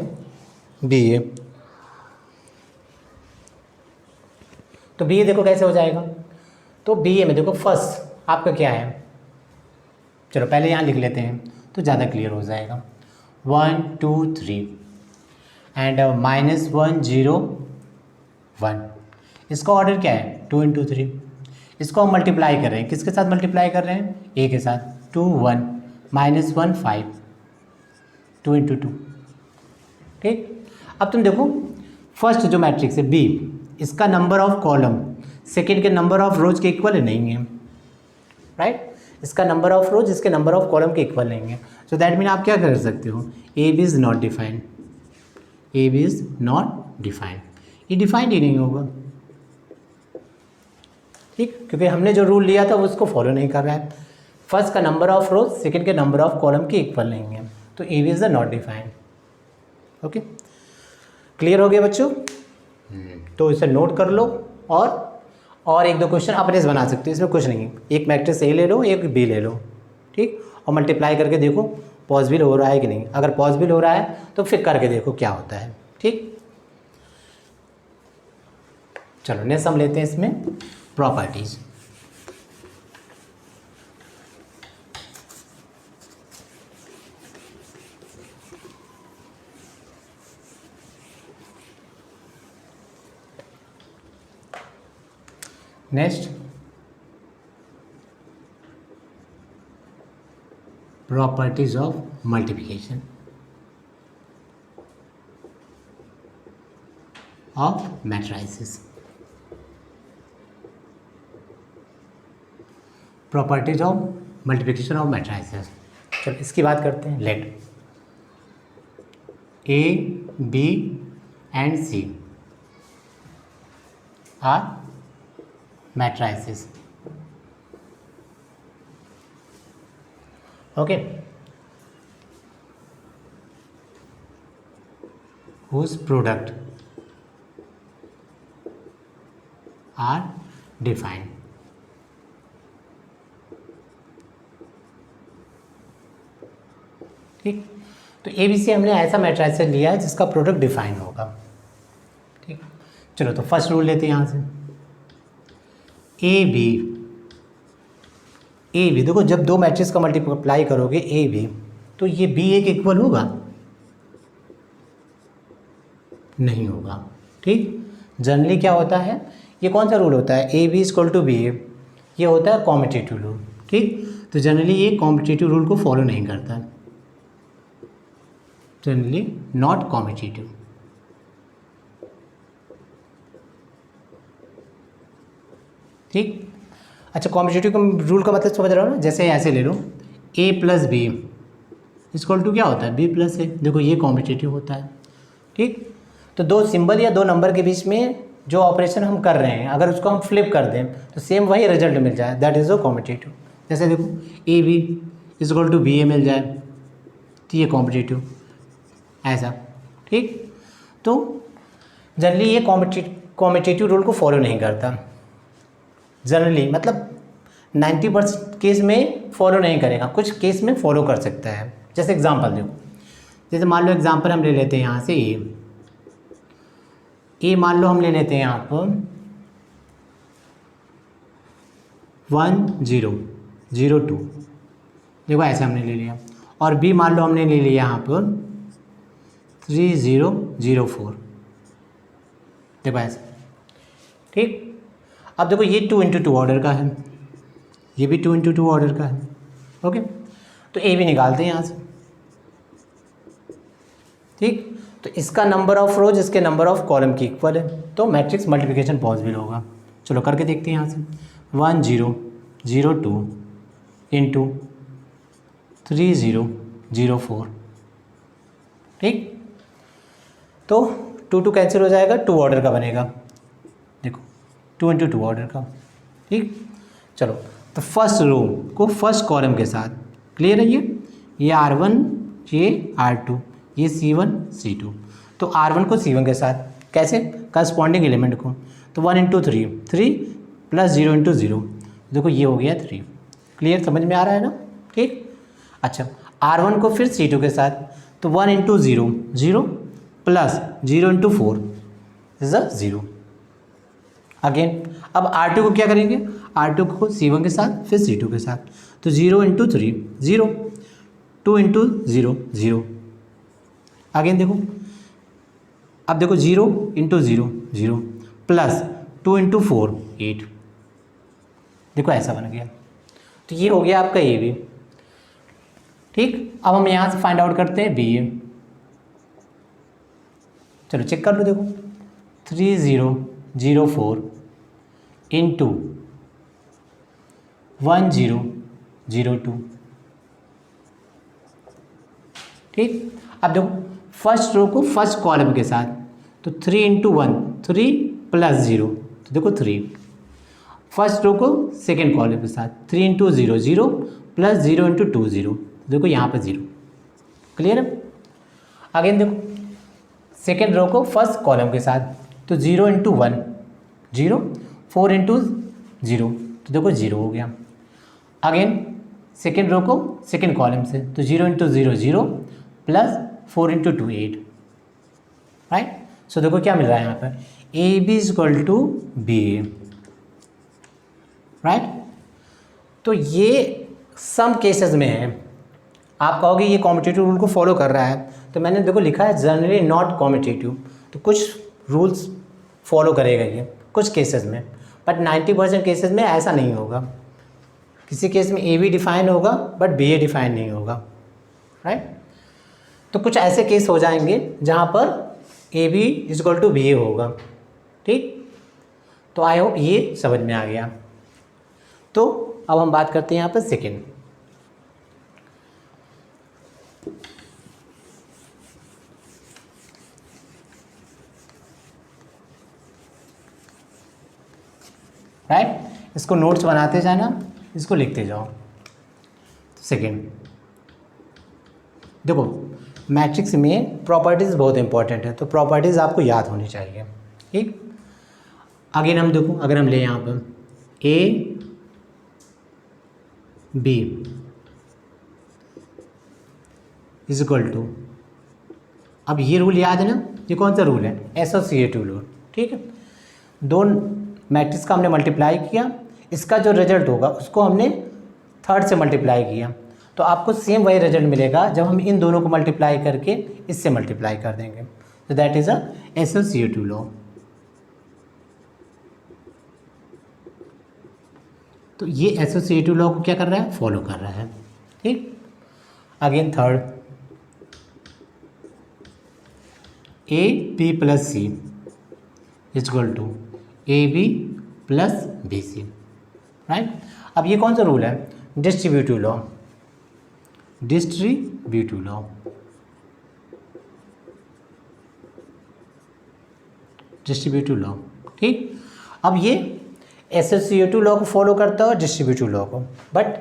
BA, तो BA देखो कैसे हो जाएगा। तो BA में देखो फर्स्ट आपका क्या है, चलो पहले यहाँ लिख लेते हैं तो ज़्यादा क्लियर हो जाएगा। 1 2 3 एंड -1 0 1, इसका ऑर्डर क्या है 2 × 3। इसको हम मल्टीप्लाई कर रहे हैं, किसके साथ मल्टीप्लाई कर रहे हैं, A के साथ। 2 1 -1 5, 2 × 2, ठीक। अब तुम देखो फर्स्ट जो मैट्रिक्स है B, इसका नंबर ऑफ कॉलम सेकेंड के नंबर ऑफ रोज के इक्वल नहीं है, राइट। इसका नंबर ऑफ रोज इसके नंबर ऑफ कॉलम के इक्वल नहीं है। सो दैट मीन आप क्या कर सकते हो, AB is not defined, AB is not defined, ये डिफाइंड ही नहीं होगा, ठीक, क्योंकि हमने जो रूल लिया था वो उसको फॉलो नहीं कर रहा है। फर्स्ट का नंबर ऑफ रोज सेकेंड के नंबर ऑफ कॉलम के इक्वल नहीं है, तो AB is not defined. Okay, clear हो गया बच्चों। तो इसे नोट कर लो और एक दो क्वेश्चन अपने से बना सकते हो, इसमें कुछ नहीं है। एक मैट्रिक्स A ले लो, एक B ले लो, ठीक, और मल्टीप्लाई करके देखो पॉसिबल हो रहा है कि नहीं। अगर पॉसिबल हो रहा है तो फिर करके देखो क्या होता है, ठीक। चलो नेक्स्ट हम लेते हैं इसमें properties. Next properties of multiplication of matrices. Properties of multiplication of matrices, चलो इसकी बात करते हैं। Let A B and C are matrices, okay, whose product are defined। ठीक, तो ABC हमने ऐसा मैट्रिसेस लिया है जिसका प्रोडक्ट डिफाइन होगा, ठीक। चलो तो फर्स्ट रूल लेते हैं यहाँ से, ए बी देखो जब दो मैट्रिक्स का मल्टीप्लाई करोगे AB, तो ये BA के इक्वल होगा, नहीं होगा, ठीक। जनरली क्या होता है, ये कौन सा रूल होता है, AB = BA, ये होता है कॉम्पिटिटिव रूल, ठीक। तो जनरली ये कॉम्पिटिटिव रूल को फॉलो नहीं करता, जनरली नॉट कॉम्पिटिटिव, ठीक। अच्छा, कॉम्पिटिटिव रूल का मतलब समझ रहे हो ना, जैसे ऐसे ले लो A + B = क्या होता है, B + A, देखो ये कॉम्पिटिटिव होता है, ठीक। तो दो सिंबल या दो नंबर के बीच में जो ऑपरेशन हम कर रहे हैं, अगर उसको हम फ्लिप कर दें तो सेम वही रिजल्ट मिल जाए, दैट इज़ अ कॉम्पिटिटिव। जैसे देखो AB = BA मिल जाए तो ये कॉम्पिटिटिव, ऐसा, ठीक। तो जनरली ये कॉम्पिटिटिव रूल को फॉलो नहीं करता, जनरली मतलब 90% केस में फॉलो नहीं करेगा, कुछ केस में फॉलो कर सकता है। जैसे एग्जांपल देखो, जैसे मान लो एग्जांपल हम ले लेते हैं यहाँ से ए मान लो हम ले लेते हैं यहाँ पर 1 0 0 2, देखो ऐसे हमने ले लिया, और B मान लो हमने ले लिया यहाँ पर 3 0 0 4, देखो ऐसे, ठीक। अब देखो ये 2 × 2 ऑर्डर का है, ये भी 2 × 2 ऑर्डर का है, ओके। तो A भी निकालते हैं यहाँ से, ठीक। तो इसका नंबर ऑफ रोज इसके नंबर ऑफ कॉलम की इक्वल है, तो मैट्रिक्स मल्टीप्लिकेशन पॉसिबल होगा। चलो करके देखते हैं यहाँ से, 1 0 0 2 × 3 0 0 4, ठीक। तो 2 2 कैंसिल हो जाएगा, 2 ऑर्डर का बनेगा, देखो 2 × 2 ऑर्डर का, ठीक। चलो तो फर्स्ट रो को फर्स्ट कॉलम के साथ, क्लियर है ये R1 ये R2 ये C1 C2, तो R1 को C1 के साथ कैसे, करस्पॉन्डिंग एलिमेंट को, तो 1 × 3 3 + 0 × 0, देखो ये हो गया 3, क्लियर, समझ में आ रहा है ना, ठीक। अच्छा R1 को फिर C2 के साथ, तो 1 into 0 0 plus 0 into 4 is a 0। Again अब R2 को क्या करेंगे, R2 को C1 के साथ फिर C2 के साथ, तो 0 इंटू 3 0, 2 इंटू 0 0। अगेन देखो, अब देखो 0 इंटू 0 0 प्लस 2 इंटू 4 8। देखो ऐसा बन गया। तो ये हो गया आपका ए बी। ठीक, अब हम यहाँ से फाइंड आउट करते हैं बी ए। चलो चेक कर लो, देखो 3004 इंटू 1002। ठीक, अब देखो फर्स्ट रो को फर्स्ट कॉलम के साथ, तो 3 इंटू 1 3 प्लस 0, तो देखो 3। फर्स्ट रो को सेकेंड कॉलम के साथ 3 इंटू 0 0 प्लस 0 इंटू 2 0, देखो यहाँ पर 0। क्लियर है। अगेन देखो सेकेंड रो को फर्स्ट कॉलम के साथ, तो 0 इंटू 1 0, 4 इंटू 0, तो देखो 0 हो गया। अगेन सेकेंड रो को सेकेंड कॉलम से, तो 0 into 0 0 plus 4 into 2 8। Right, so देखो क्या मिल रहा है यहाँ पर, A B is equal to B A. Right, तो ये सम केसेस में है। आप कहोगे ये कॉम्पिटिटिव रूल को फॉलो कर रहा है, तो मैंने देखो लिखा है जनरली नॉट कॉम्पिटिटिव, तो कुछ रूल्स फॉलो करेगा ये कुछ केसेस में, बट 90% केसेस में ऐसा नहीं होगा। किसी केस में ए बी डिफाइन होगा बट बी ए डिफाइन नहीं होगा। राइट, तो कुछ ऐसे केस हो जाएंगे जहाँ पर A B is equal to B A होगा। ठीक, तो आई होप ये समझ में आ गया। तो अब हम बात करते हैं यहाँ पर सेकेंड। राइट, इसको नोट्स बनाते जाना, इसको लिखते जाओ। सेकेंड देखो, मैट्रिक्स में प्रॉपर्टीज़ बहुत इंपॉर्टेंट है, तो प्रॉपर्टीज़ आपको याद होनी चाहिए। ठीक, अगेन हम देखो, अगर हम ले यहाँ पर A B is equal to, अब ये रूल याद है ना, ये कौन सा रूल है, एसोसिएटिव रूल। ठीक है, दो मैट्रिक्स का हमने मल्टीप्लाई किया, इसका जो रिजल्ट होगा उसको हमने थर्ड से मल्टीप्लाई किया, तो आपको सेम वही रिजल्ट मिलेगा जब हम इन दोनों को मल्टीप्लाई करके इससे मल्टीप्लाई कर देंगे। तो that is a associative law. तो ये एसोसिएटिव लॉ को क्या कर रहा है, फॉलो कर रहा है। ठीक, again third, A B plus C is equal to A B plus B C. Right, अब ये कौन सा रूल है, distributive law. Distributive law, distributive law. ठीक, अब ये एसोसिएटिव लॉ को फॉलो करता है, डिस्ट्रीब्यूटिव लॉ को, बट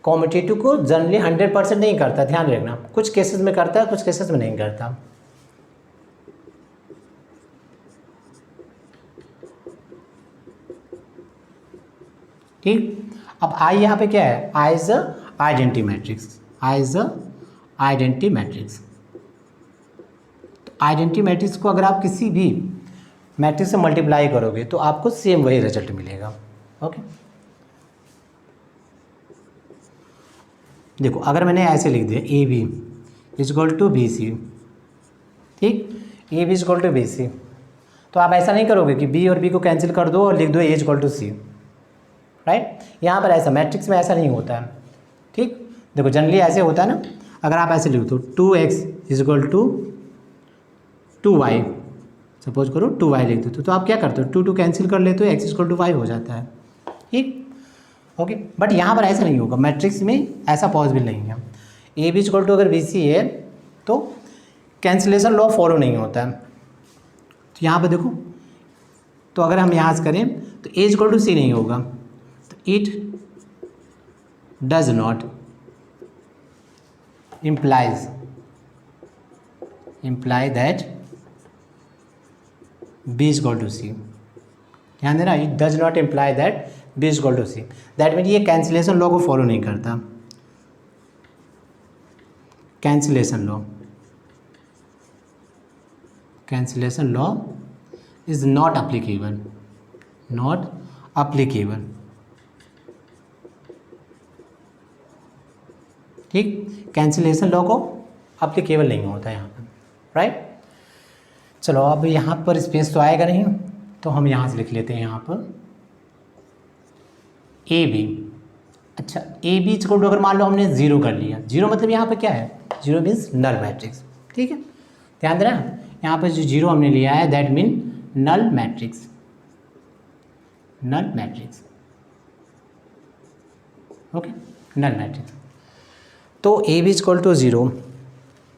कॉम्पिटिटिव को जनरली 100% नहीं करता, ध्यान रखना। कुछ केसेस में करता है, कुछ केसेस में नहीं करता। ठीक, अब आई यहाँ पे क्या है, I is a identity matrix. I is a identity matrix. तो आइडेंटिटी मैट्रिक्स को अगर आप किसी भी मैट्रिक्स से मल्टीप्लाई करोगे तो आपको सेम वही रिजल्ट मिलेगा। ओके, देखो अगर मैंने ऐसे लिख दिया A B is equal to B C. ठीक, A B is equal to B C, तो आप ऐसा नहीं करोगे कि बी और बी को कैंसिल कर दो और लिख दो A is equal to C. Right, यहाँ पर ऐसा मैट्रिक्स में ऐसा नहीं होता है। ठीक, देखो जनरली ऐसे होता है ना, अगर आप ऐसे लिख दो 2x is equal to 2y, suppose करो 2y लिख दो, तो आप क्या करते हो, 2 2 कैंसिल कर लेते हो, x इक्वल टू 5 हो जाता है। ठीक, ओके, बट यहाँ पर ऐसा नहीं होगा, मैट्रिक्स में ऐसा पॉसिबल नहीं है। ए बी इक्वल टू अगर बी सी है तो कैंसिलेशन लॉ फॉलो नहीं होता है। तो यहाँ पर देखो, तो अगर हम यहाँ से करें तो ए इक्वल टू सी नहीं होगा, तो it does not imply that b is equal to c। ध्यान देना, it does not imply that b is equal to c। That mean ये कैंसिलेशन लॉ को फॉलो नहीं करता। Cancellation law cancellation law is not applicable, not applicable. ठीक, cancellation law को applicable नहीं होता है यहाँ पर, राइट। चलो अब यहाँ पर स्पेस तो आएगा नहीं, तो हम यहाँ से लिख लेते हैं यहाँ पर ए बी। अच्छा, ए बी को अगर मान लो हमने ज़ीरो कर लिया, जीरो मतलब यहाँ पर क्या है, जीरो मीन्स नल मैट्रिक्स। ठीक है, ध्यान देना, यहाँ पर जो जीरो हमने लिया है that mean null matrix, null matrix. Okay, null matrix. तो A B equal to zero,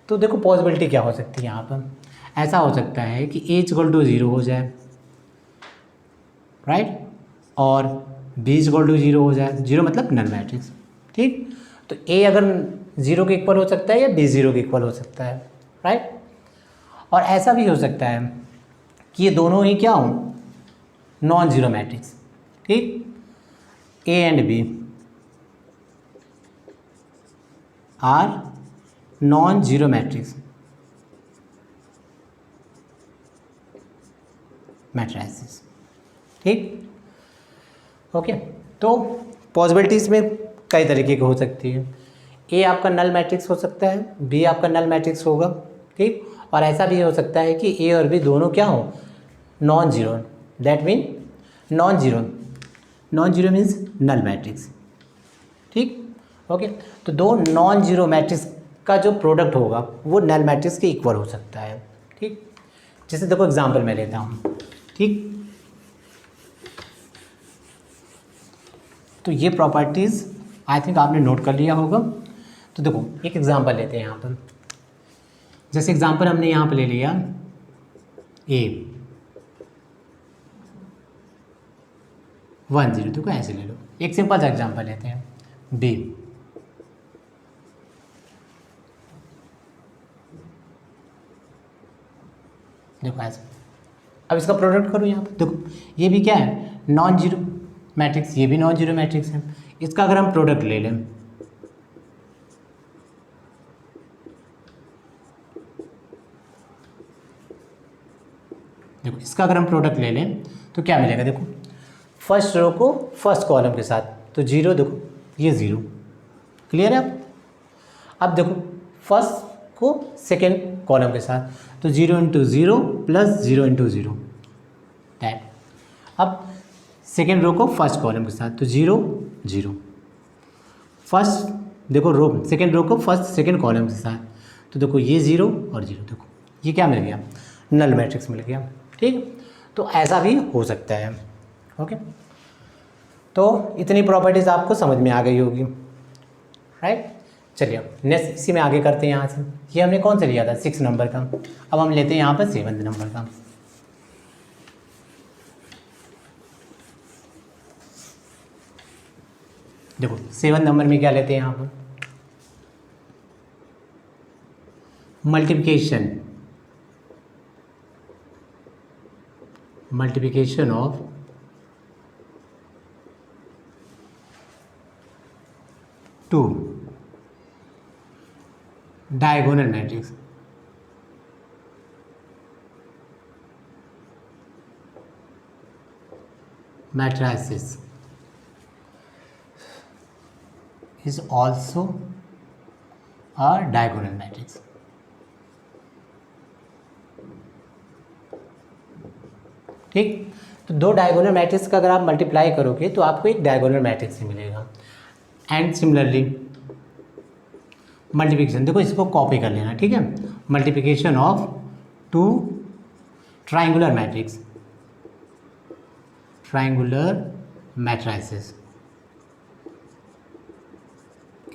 तो देखो पॉसिबिलिटी क्या हो सकती है यहाँ पर, ऐसा हो सकता है कि ए इक्वल टू ज़ीरो हो जाए, राइट, और बी इक्वल टू ज़ीरो हो जाए, जीरो मतलब नल मैट्रिक्स। ठीक, तो ए अगर ज़ीरो के इक्वल हो सकता है या बी ज़ीरो के इक्वल हो सकता है, राइट। और ऐसा भी हो सकता है कि ये दोनों ही क्या हों, नॉन ज़ीरो मैट्रिक्स। ठीक, A and B are non zero matrix matrices. ठीक, ओके। तो पॉसिबिलिटीज़ में कई तरीके की हो सकती है, ए आपका नल मैट्रिक्स हो सकता है, बी आपका नल मैट्रिक्स होगा। ठीक, और ऐसा भी हो सकता है कि ए और बी दोनों क्या हो, non zero, that mean non zero, non zero means null matrix. ठीक, ओके। तो दो नॉन जीरो मैट्रिक्स का जो प्रोडक्ट होगा वो नल मैट्रिक्स के इक्वल हो सकता है। ठीक, जैसे देखो एग्जांपल मैं लेता हूँ। ठीक, तो ये प्रॉपर्टीज़ आई थिंक आपने नोट कर लिया होगा। तो देखो एक एग्जांपल लेते हैं यहाँ पर, जैसे एग्जांपल हमने यहाँ पर ले लिया ए 1 0, देखो ऐसे ले लो। एक सिंपल सा एग्जांपल लेते हैं बी, देखो ऐसे। अब इसका प्रोडक्ट करो यहाँ पर, देखो ये भी क्या है, नॉन जीरो मैट्रिक्स, ये भी नॉन जीरो मैट्रिक्स है। इसका अगर हम प्रोडक्ट ले लें, देखो इसका अगर हम प्रोडक्ट ले लें तो क्या मिलेगा, देखो फर्स्ट रो को फर्स्ट कॉलम के साथ, तो जीरो, देखो ये ज़ीरो, क्लियर है। अब देखो फर्स्ट को सेकेंड कॉलम के साथ, तो zero into zero plus zero into zero, that. अब सेकेंड रो को फर्स्ट कॉलम के साथ, तो जीरो जीरो, फर्स्ट देखो रो सेकेंड रो को फर्स्ट सेकेंड कॉलम के साथ, तो देखो ये ज़ीरो और ज़ीरो, देखो ये क्या मिल गया, नल मैट्रिक्स मिल गया। ठीक, तो ऐसा भी हो सकता है। ओके, तो इतनी प्रॉपर्टीज़ आपको समझ में आ गई होगी, राइट। चलिए नेक्स्ट इसी में आगे करते हैं। यहाँ से ये हमने कौन सा लिया था, 6 नंबर का, अब हम लेते हैं यहाँ पर 7 नंबर का। देखो 7 नंबर में क्या लेते हैं यहाँ पर, multiplication of two diagonal matrix, matrices is also a diagonal matrix। ठीक, तो दो डायगोनल मैट्रिक्स का अगर आप मल्टीप्लाई करोगे तो आपको एक डायगोनल मैट्रिक्स ही मिलेगा। एंड सिमिलरली मल्टीप्लिकेशन, देखो इसको कॉपी कर लेना, ठीक है। Multiplication of two triangular matrix, triangular matrices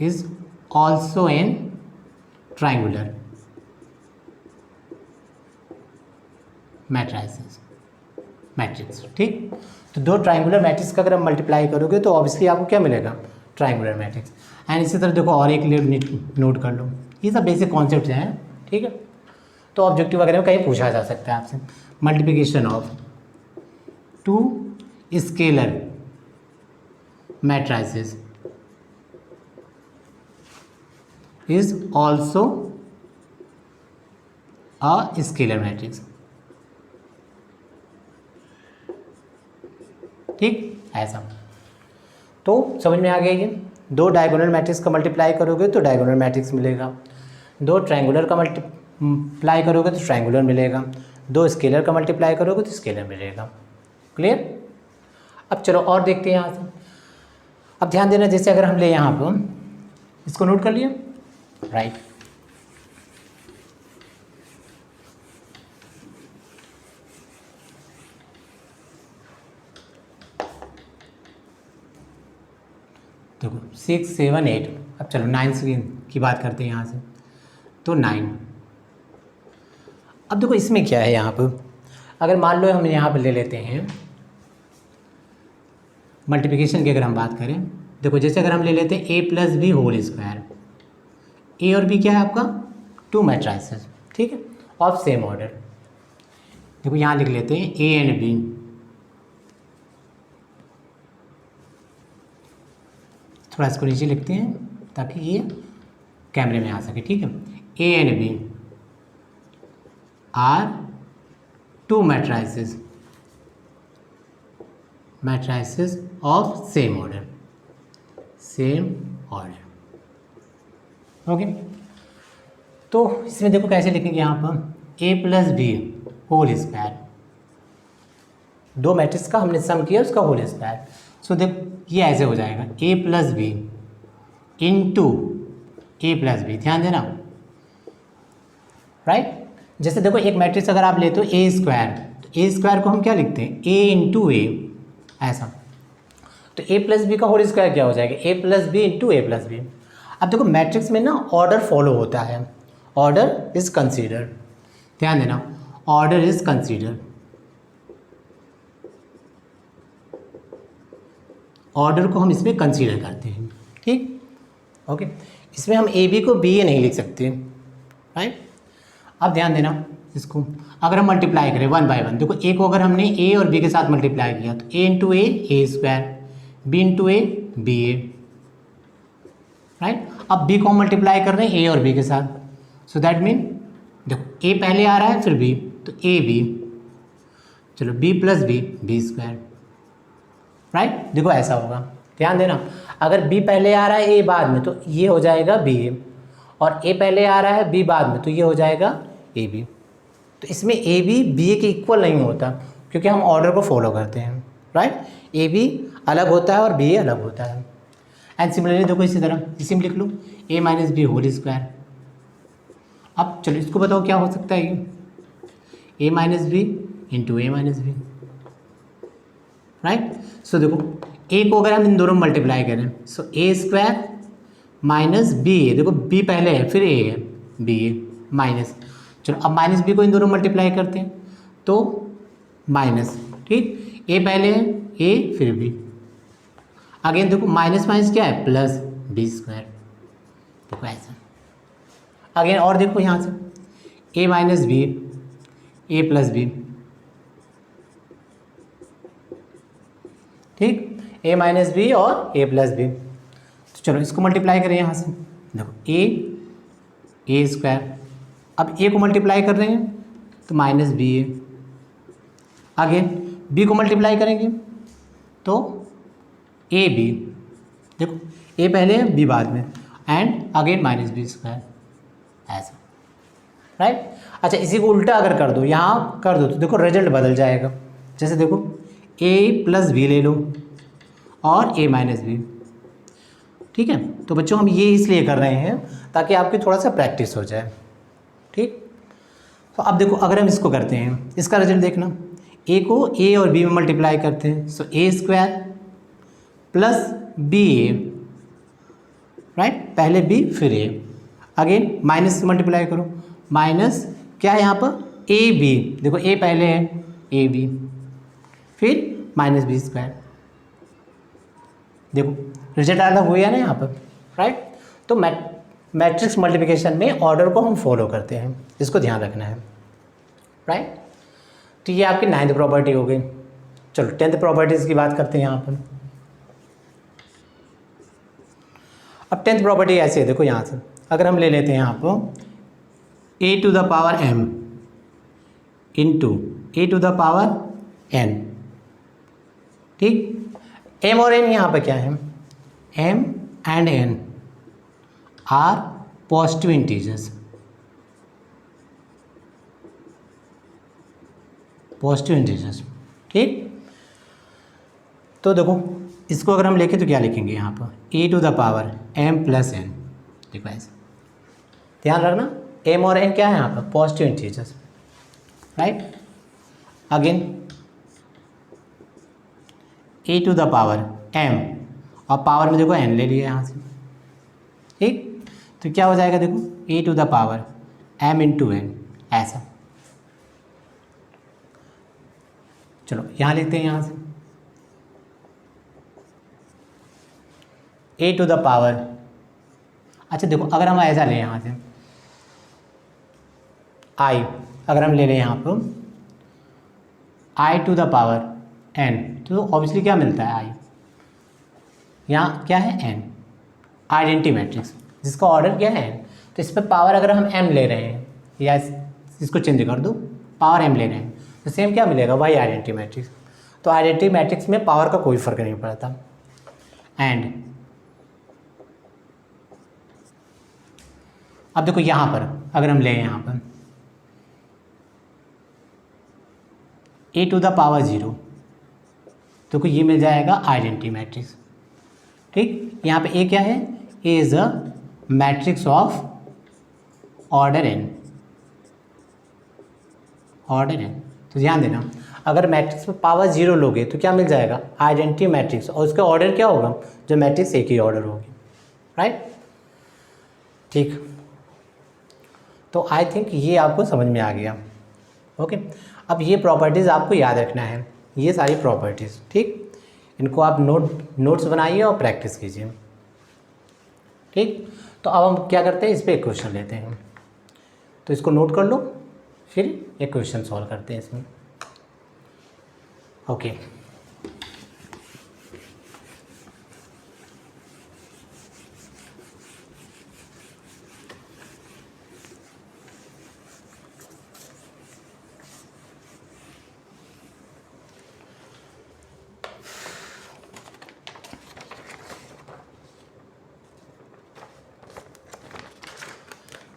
is also an triangular matrices matrix. ठीक, तो दो ट्राइंगुलर मैट्रिक्स का अगर आप मल्टीप्लाई करोगे तो ऑब्वियसली आपको क्या मिलेगा, ट्राइंगुलर मैट्रिक्स। एंड इसी तरह देखो और एक नोट कर लो, ये सब बेसिक कॉन्सेप्ट हैं। ठीक है, तो ऑब्जेक्टिव वगैरह में कहीं पूछा जा सकता है आपसे, multiplication of two scalar matrices is also a scalar matrix। ठीक, ऐसा। तो समझ में आ गया ये। दो डायगोनल मैट्रिक्स का मल्टीप्लाई करोगे तो डायगोनल मैट्रिक्स मिलेगा, दो ट्रायंगुलर का मल्टीप्लाई करोगे तो ट्रायंगुलर मिलेगा, दो स्केलर का मल्टीप्लाई करोगे तो स्केलर मिलेगा। क्लियर? अब चलो और देखते हैं यहाँ से। अब ध्यान देना, जैसे अगर हम ले यहाँ पर, इसको नोट कर लिया, राइट। देखो 6 7 8। अब चलो 9 की बात करते हैं यहाँ से, तो 9। अब देखो इसमें क्या है, यहाँ पर अगर मान लो हम यहाँ पर ले लेते हैं मल्टीप्लिकेशन की, अगर हम बात करें, देखो जैसे अगर हम ले लेते हैं ए प्लस बी होल स्क्वायर, ए और बी क्या है आपका, 2 मैट्रिसेस, ठीक है, ऑफ सेम ऑर्डर। देखो यहाँ लिख लेते हैं ए एंड बी, थोड़ा इसको नीचे लिखते हैं ताकि ये कैमरे में आ सके, ठीक है। A and B are 2 matrices of same order, okay. तो इसमें देखो कैसे लिखेंगे, यहाँ पर A plus B whole square, दो मैट्रिक्स का हमने सम किया उसका होल स्क्वायर। सो देखो ये ऐसे हो जाएगा ए प्लस बी इंटू ए प्लस बी, ध्यान देना, राइट। जैसे देखो एक मैट्रिक्स अगर आप लेते हो ए स्क्वायर, तो ए स्क्वायर को हम क्या लिखते हैं, ए इंटू ए, ऐसा। तो ए प्लस बी का होल स्क्वायर क्या हो जाएगा, ए प्लस बी इंटू ए प्लस बी। अब देखो मैट्रिक्स में ना ऑर्डर फॉलो होता है, ऑर्डर इज कंसीडर, ध्यान देना, ऑर्डर इज कंसीडर, ऑर्डर को हम इसमें कंसीडर करते हैं, ठीक, ओके। इसमें हम ए बी को बी ए नहीं लिख सकते, राइट। अब ध्यान देना, इसको अगर हम मल्टीप्लाई करें 1 बाय 1, देखो ए को अगर हमने ए और बी के साथ मल्टीप्लाई किया तो A into A square, B into A B A, right. अब बी को हम मल्टीप्लाई कर रहे हैं ए और बी के साथ, सो दैट मीन देखो ए पहले आ रहा है फिर बी, तो ए बी, चलो B plus B, B square, right. देखो ऐसा होगा, ध्यान देना, अगर बी पहले आ रहा है ए बाद में तो ये हो जाएगा बी ए, और ए पहले आ रहा है बी बाद में तो ये हो जाएगा ए बी। तो इसमें ए बी बी ए के इक्वल नहीं होता क्योंकि हम ऑर्डर को फॉलो करते हैं, राइट। ए बी अलग होता है और बी ए अलग होता है। एंड सिमिलरली देखो इसी तरह इसी में लिख लो ए माइनस बी होल स्क्वायर। अब चलो इसको बताओ क्या हो सकता है, ये ए माइनस बी इंटू ए माइनस बी, राइट। सो देखो ए को अगर हम इन दोनों में मल्टीप्लाई करें, सो ए स्क्वायर माइनस बी ए, देखो बी पहले है फिर ए है, बी ए माइनस, चलो अब माइनस बी को इन दोनों मल्टीप्लाई करते हैं तो माइनस, ठीक, ए पहले है ए फिर बी, अगेन देखो माइनस माइनस क्या है प्लस, बी स्क्वायर, देखो ऐसा। अगेन और देखो यहाँ से ए माइनस बी ए प्लस बी, ठीक, ए माइनस बी और ए प्लस बी। तो चलो इसको मल्टीप्लाई करें यहाँ से, देखो ए स्क्वायर, अब ए को मल्टीप्लाई कर रहे हैं तो माइनस बी ए, आगे बी को मल्टीप्लाई करेंगे तो ए बी, देखो ए पहले है बी बाद में, and again minus B square, ऐसा, राइट। अच्छा इसी को उल्टा अगर कर दो, यहाँ कर दो तो देखो रिजल्ट बदल जाएगा। जैसे देखो ए प्लस बी ले लो और ए माइनस बी, ठीक है। तो बच्चों हम ये इसलिए कर रहे हैं ताकि आपकी थोड़ा सा प्रैक्टिस हो जाए, ठीक। तो अब देखो अगर हम इसको करते हैं, इसका रिजल्ट देखना, ए को ए और बी में मल्टीप्लाई करते हैं, सो ए square plus B A, right, पहले बी फिर ए, अगेन माइनस से मल्टीप्लाई करो, माइनस क्या है यहाँ पर ए बी, देखो ए पहले है ए बी फिर माइनस बी स्क्वायर, देखो रिजल्ट अलग हुआ है ना यहाँ पर, राइट। तो मैट्रिक्स मल्टीप्लिकेशन में ऑर्डर को हम फॉलो करते हैं, इसको ध्यान रखना है, राइट। तो ये आपकी 9th प्रॉपर्टी हो गई। चलो 10th प्रॉपर्टीज़ की बात करते हैं यहाँ पर। अब 10th प्रॉपर्टी ऐसी है, देखो यहाँ से अगर हम ले लेते हैं यहाँ पर A to the power m into A to the power n, ठीक। एम और एन यहाँ पर क्या है, M and N are positive integers, positive integers, ठीक। तो देखो इसको अगर हम लिखें तो क्या लिखेंगे यहाँ पर, A to the power M plus N. देखो ऐसे ध्यान रखना, एम और एन क्या है यहाँ पर, positive integers, right. Again A to the power M, और पावर में देखो एन ले लिया यहाँ से, ठीक। तो क्या हो जाएगा, देखो A to the power M into N, ऐसा। चलो यहाँ लिखते हैं, यहाँ से ए टू द पावर, अच्छा देखो अगर हम ऐसा लें यहाँ से आई, अगर हम ले लें यहाँ पर आई टू द पावर एन, तो ऑब्वियसली क्या मिलता है, आई, यहाँ क्या है एन, आइडेंटिटी मैट्रिक्स जिसका ऑर्डर क्या है एन। तो इस पर पावर अगर हम एम ले रहे हैं, या इसको चेंज कर दो, पावर एम ले रहे हैं, तो सेम क्या मिलेगा, वाई आइडेंटिटी मैट्रिक्स। तो आइडेंटिटी मैट्रिक्स में पावर का कोई फर्क नहीं पड़ता। एंड अब देखो यहाँ पर अगर हम लें यहाँ पर ए टू द पावर 0, तो ये मिल जाएगा आइडेंटिटी मैट्रिक्स, ठीक। यहाँ पे ए क्या है, A is a matrix of order N, order N. तो ध्यान देना, अगर मैट्रिक्स में पावर 0 लोगे तो क्या मिल जाएगा, आइडेंटिटी मैट्रिक्स, और उसका ऑर्डर क्या होगा, जो मैट्रिक्स एक ही ऑर्डर होगी, राइट, ठीक। तो आई थिंक ये आपको समझ में आ गया, ओके। अब ये प्रॉपर्टीज़ आपको याद रखना है, ये सारी प्रॉपर्टीज़, ठीक। इनको आप नोट्स बनाइए और प्रैक्टिस कीजिए, ठीक। तो अब हम क्या करते हैं, इस पर एक क्वेश्चन लेते हैं, तो इसको नोट कर लो, फिर एक क्वेश्चन सॉल्व करते हैं इसमें, ओके।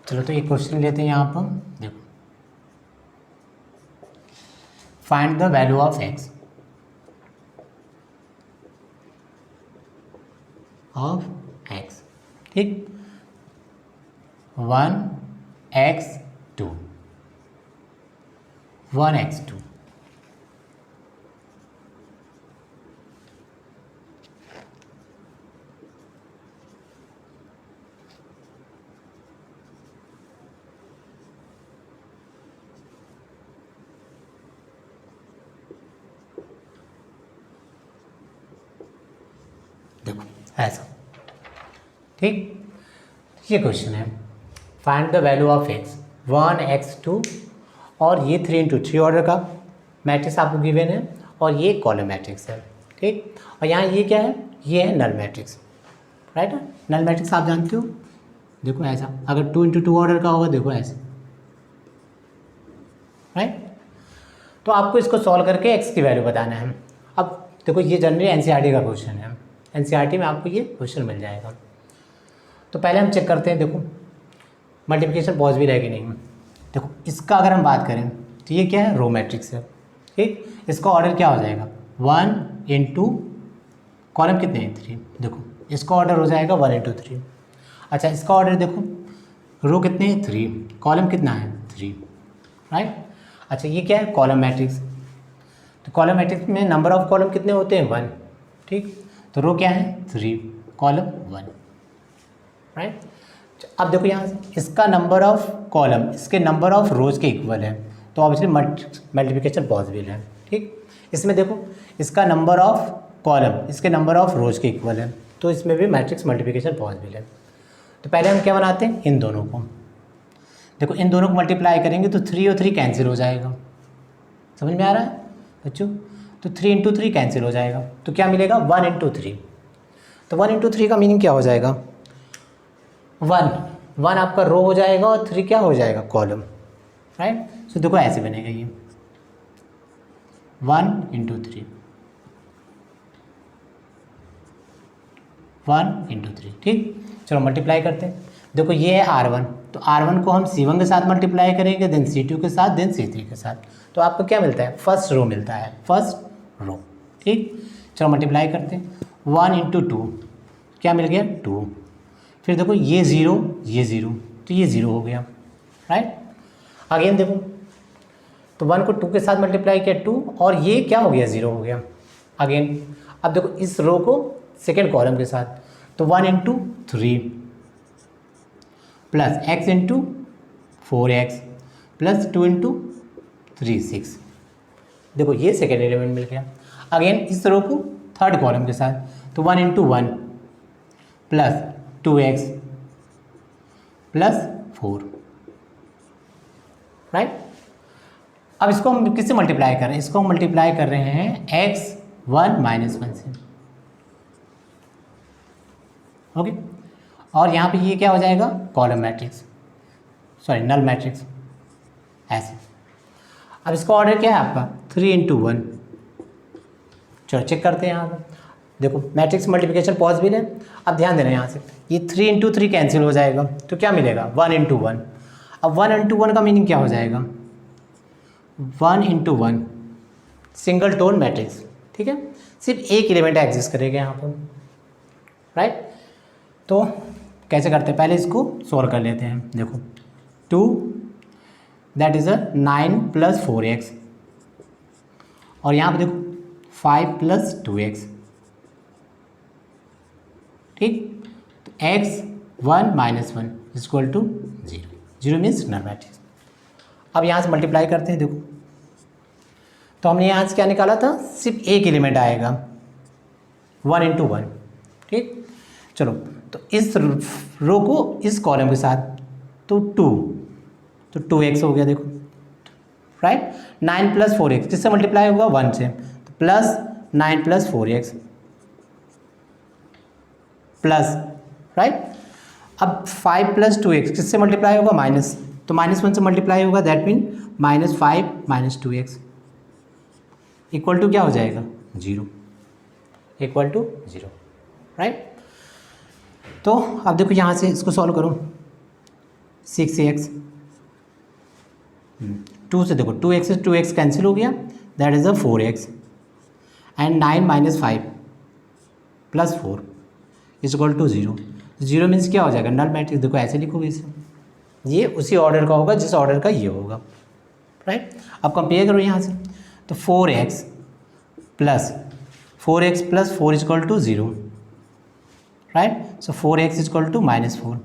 चलो तो एक क्वेश्चन लेते हैं यहाँ पर, देखो find the value of x, ठीक। 1x2, 1x2, देखो ऐसा, ठीक। ये क्वेश्चन है, find the value of x, 1x2, और ये 3 × 3 ऑर्डर का मैट्रिक्स आपको गिवन है, और ये कॉलम मैट्रिक्स है, ठीक। और यहाँ ये क्या है, ये है null matrix, right. Null matrix आप जानते हो, देखो ऐसा, अगर 2 × 2 ऑर्डर का होगा, देखो ऐसे, राइट। तो आपको इसको सॉल्व करके एक्स की वैल्यू बताना है। अब देखो ये जनरली एनसीईआरटी का क्वेश्चन है, एनसीईआरटी में आपको ये क्वेश्चन मिल जाएगा। तो पहले हम चेक करते हैं, देखो मल्टीप्लिकेशन पॉसिबल है कि नहीं। देखो इसका अगर हम बात करें तो ये क्या है, रो मैट्रिक्स है, ठीक। इसका ऑर्डर क्या हो जाएगा, 1 × कॉलम कितने हैं, 3, देखो इसका ऑर्डर हो जाएगा 1 × 3। अच्छा इसका ऑर्डर देखो, रो कितने हैं, 3, कॉलम कितना है, 3, राइट। अच्छा ये क्या है, कॉलम मैट्रिक्स, तो कॉलम मैट्रिक्स में नंबर ऑफ कॉलम कितने होते हैं, 1, ठीक। तो रो क्या है, 3, कॉलम 1, राइट। अब देखो यहाँ से इसका नंबर ऑफ कॉलम इसके नंबर ऑफ रोज के इक्वल है, तो ऑब्वियसली मल्टीप्लिकेशन पॉसिबल है, ठीक। इसमें देखो इसका नंबर ऑफ कॉलम इसके नंबर ऑफ रोज के इक्वल है, तो इसमें भी मैट्रिक्स मल्टीप्लिकेशन पॉसिबल है। तो पहले हम क्या बनाते हैं, इन दोनों को, देखो इन दोनों को मल्टीप्लाई करेंगे तो 3 और 3 कैंसिल हो जाएगा, समझ में आ रहा है बच्चों। तो 3 × 3 कैंसिल हो जाएगा, तो क्या मिलेगा, 1 × 3। तो 1 × 3 का मीनिंग क्या हो जाएगा, 1 आपका रो हो जाएगा और 3 क्या हो जाएगा, कॉलम, राइट। तो देखो ऐसे बनेगा ये 1 × 3, 1 इंटू 3, ठीक। चलो मल्टीप्लाई करते हैं। देखो ये है R1, तो R1 को हम C1 के साथ मल्टीप्लाई करेंगे, देन C2 के साथ, देन C3 के साथ, तो आपको क्या मिलता है, फर्स्ट रो मिलता है, फर्स्ट रो, ठीक। चलो मल्टीप्लाई करते हैं। 1 इंटू 2 क्या मिल गया, 2। फिर देखो ये 0, ये 0, तो ये 0 हो गया, राइट। अगेन देखो, तो 1 को 2 के साथ मल्टीप्लाई किया 2, और ये क्या हो गया, 0 हो गया अगेन। अब देखो इस रो को सेकेंड कॉलम के साथ, तो 1 into 3 plus x into 4x plus 2 into 3 6। देखो ये सेकेंड एलिमेंट मिल गया। अगेन इस रो को थर्ड कॉलम के साथ, तो 1 into 1 plus 2x plus 4, right. अब इसको हम किससे मल्टीप्लाई कर रहे हैं, इसको हम मल्टीप्लाई कर रहे हैं x1 माइनस 1 से, ओके। और यहाँ पे ये क्या हो जाएगा, column matrix, sorry null matrix, ऐसे। अब इसका ऑर्डर क्या है आपका, 3 इंटू 1। चलो चेक करते हैं यहाँ पर। देखो मैट्रिक्स मल्टीप्लिकेशन पॉसिबल है। अब ध्यान देना यहाँ से, ये 3 इंटू 3 कैंसिल हो जाएगा, तो क्या मिलेगा, 1 इंटू 1। अब 1 इंटू 1 का मीनिंग क्या हो जाएगा, 1 इंटू 1 सिंगल टोन मैट्रिक्स, ठीक है। सिर्फ एक एलिमेंट एग्जिस्ट करेगा यहाँ पर, राइट। तो कैसे करते हैं, पहले इसको सॉल्व कर लेते हैं। देखो 2 दैट इज़ 9 प्लस 4x, और यहाँ पर देखो 5 प्लस 2x, ठीक। तो x1 minus 1 equal to 0, 0 means null matrix. अब यहाँ से मल्टीप्लाई करते हैं। देखो तो हमने यहाँ से क्या निकाला था, सिर्फ एक एलिमेंट आएगा, 1 इंटू 1, ठीक। चलो तो इस रो को इस कॉलम के साथ, तो 2, तो 2x हो गया, देखो, राइट। 9 प्लस 4x किससे मल्टीप्लाई होगा, 1 से, तो plus 9 plus 4x plus, right. अब 5 प्लस 2x किससे मल्टीप्लाई होगा, माइनस, तो -1 से मल्टीप्लाई होगा, that mean -5 minus 2x equal to क्या हो जाएगा, 0, इक्वल टू 0, राइट। तो अब देखो यहाँ से इसको सॉल्व करो, 6x 2 से, देखो 2x से 2x कैंसिल हो गया, that is 4x, and 9 minus 5 plus 4 is equal to 0। 0 means क्या हो जाएगा, नल मैट्रिक्स। देखो ऐसे लिखोगे इसे, ये उसी ऑर्डर का होगा जिस ऑर्डर का ये होगा, राइट। अब कंपेयर करो यहाँ से, तो 4x plus 4 is equal to 0, right. So 4x is equal to -4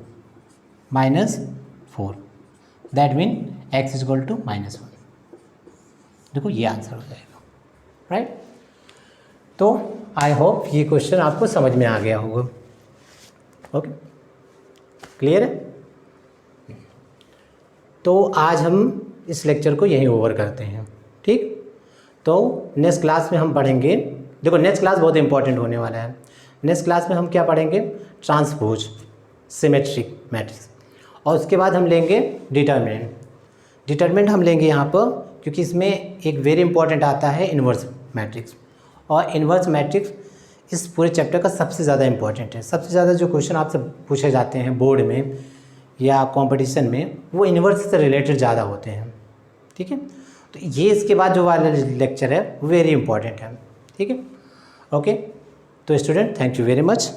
that mean x is equal to -1। देखो ये आंसर हो जाएगा, राइट। तो आई होप ये क्वेश्चन आपको समझ में आ गया होगा, ओके, क्लियर है। तो आज हम इस लेक्चर को यहीं ओवर करते हैं, ठीक। तो नेक्स्ट क्लास में हम पढ़ेंगे, देखो नेक्स्ट क्लास बहुत इंपॉर्टेंट होने वाला है। नेक्स्ट क्लास में हम क्या पढ़ेंगे, ट्रांसपोज, सिमेट्रिक मैट्रिक्स, और उसके बाद हम लेंगे डिटर्मिनेंट हम लेंगे यहाँ पर, क्योंकि इसमें एक वेरी इंपॉर्टेंट आता है इन्वर्स मैट्रिक्स, और इन्वर्स मैट्रिक्स इस पूरे चैप्टर का सबसे ज़्यादा इंपॉर्टेंट है। सबसे ज़्यादा जो क्वेश्चन आपसे पूछे जाते हैं बोर्ड में या कंपटीशन में, वो इन्वर्स से रिलेटेड ज़्यादा होते हैं, ठीक है। तो ये इसके बाद जो वाला लेक्चर है वो वेरी इंपॉर्टेंट है, ठीक है, ओके। तो student, thank you very much.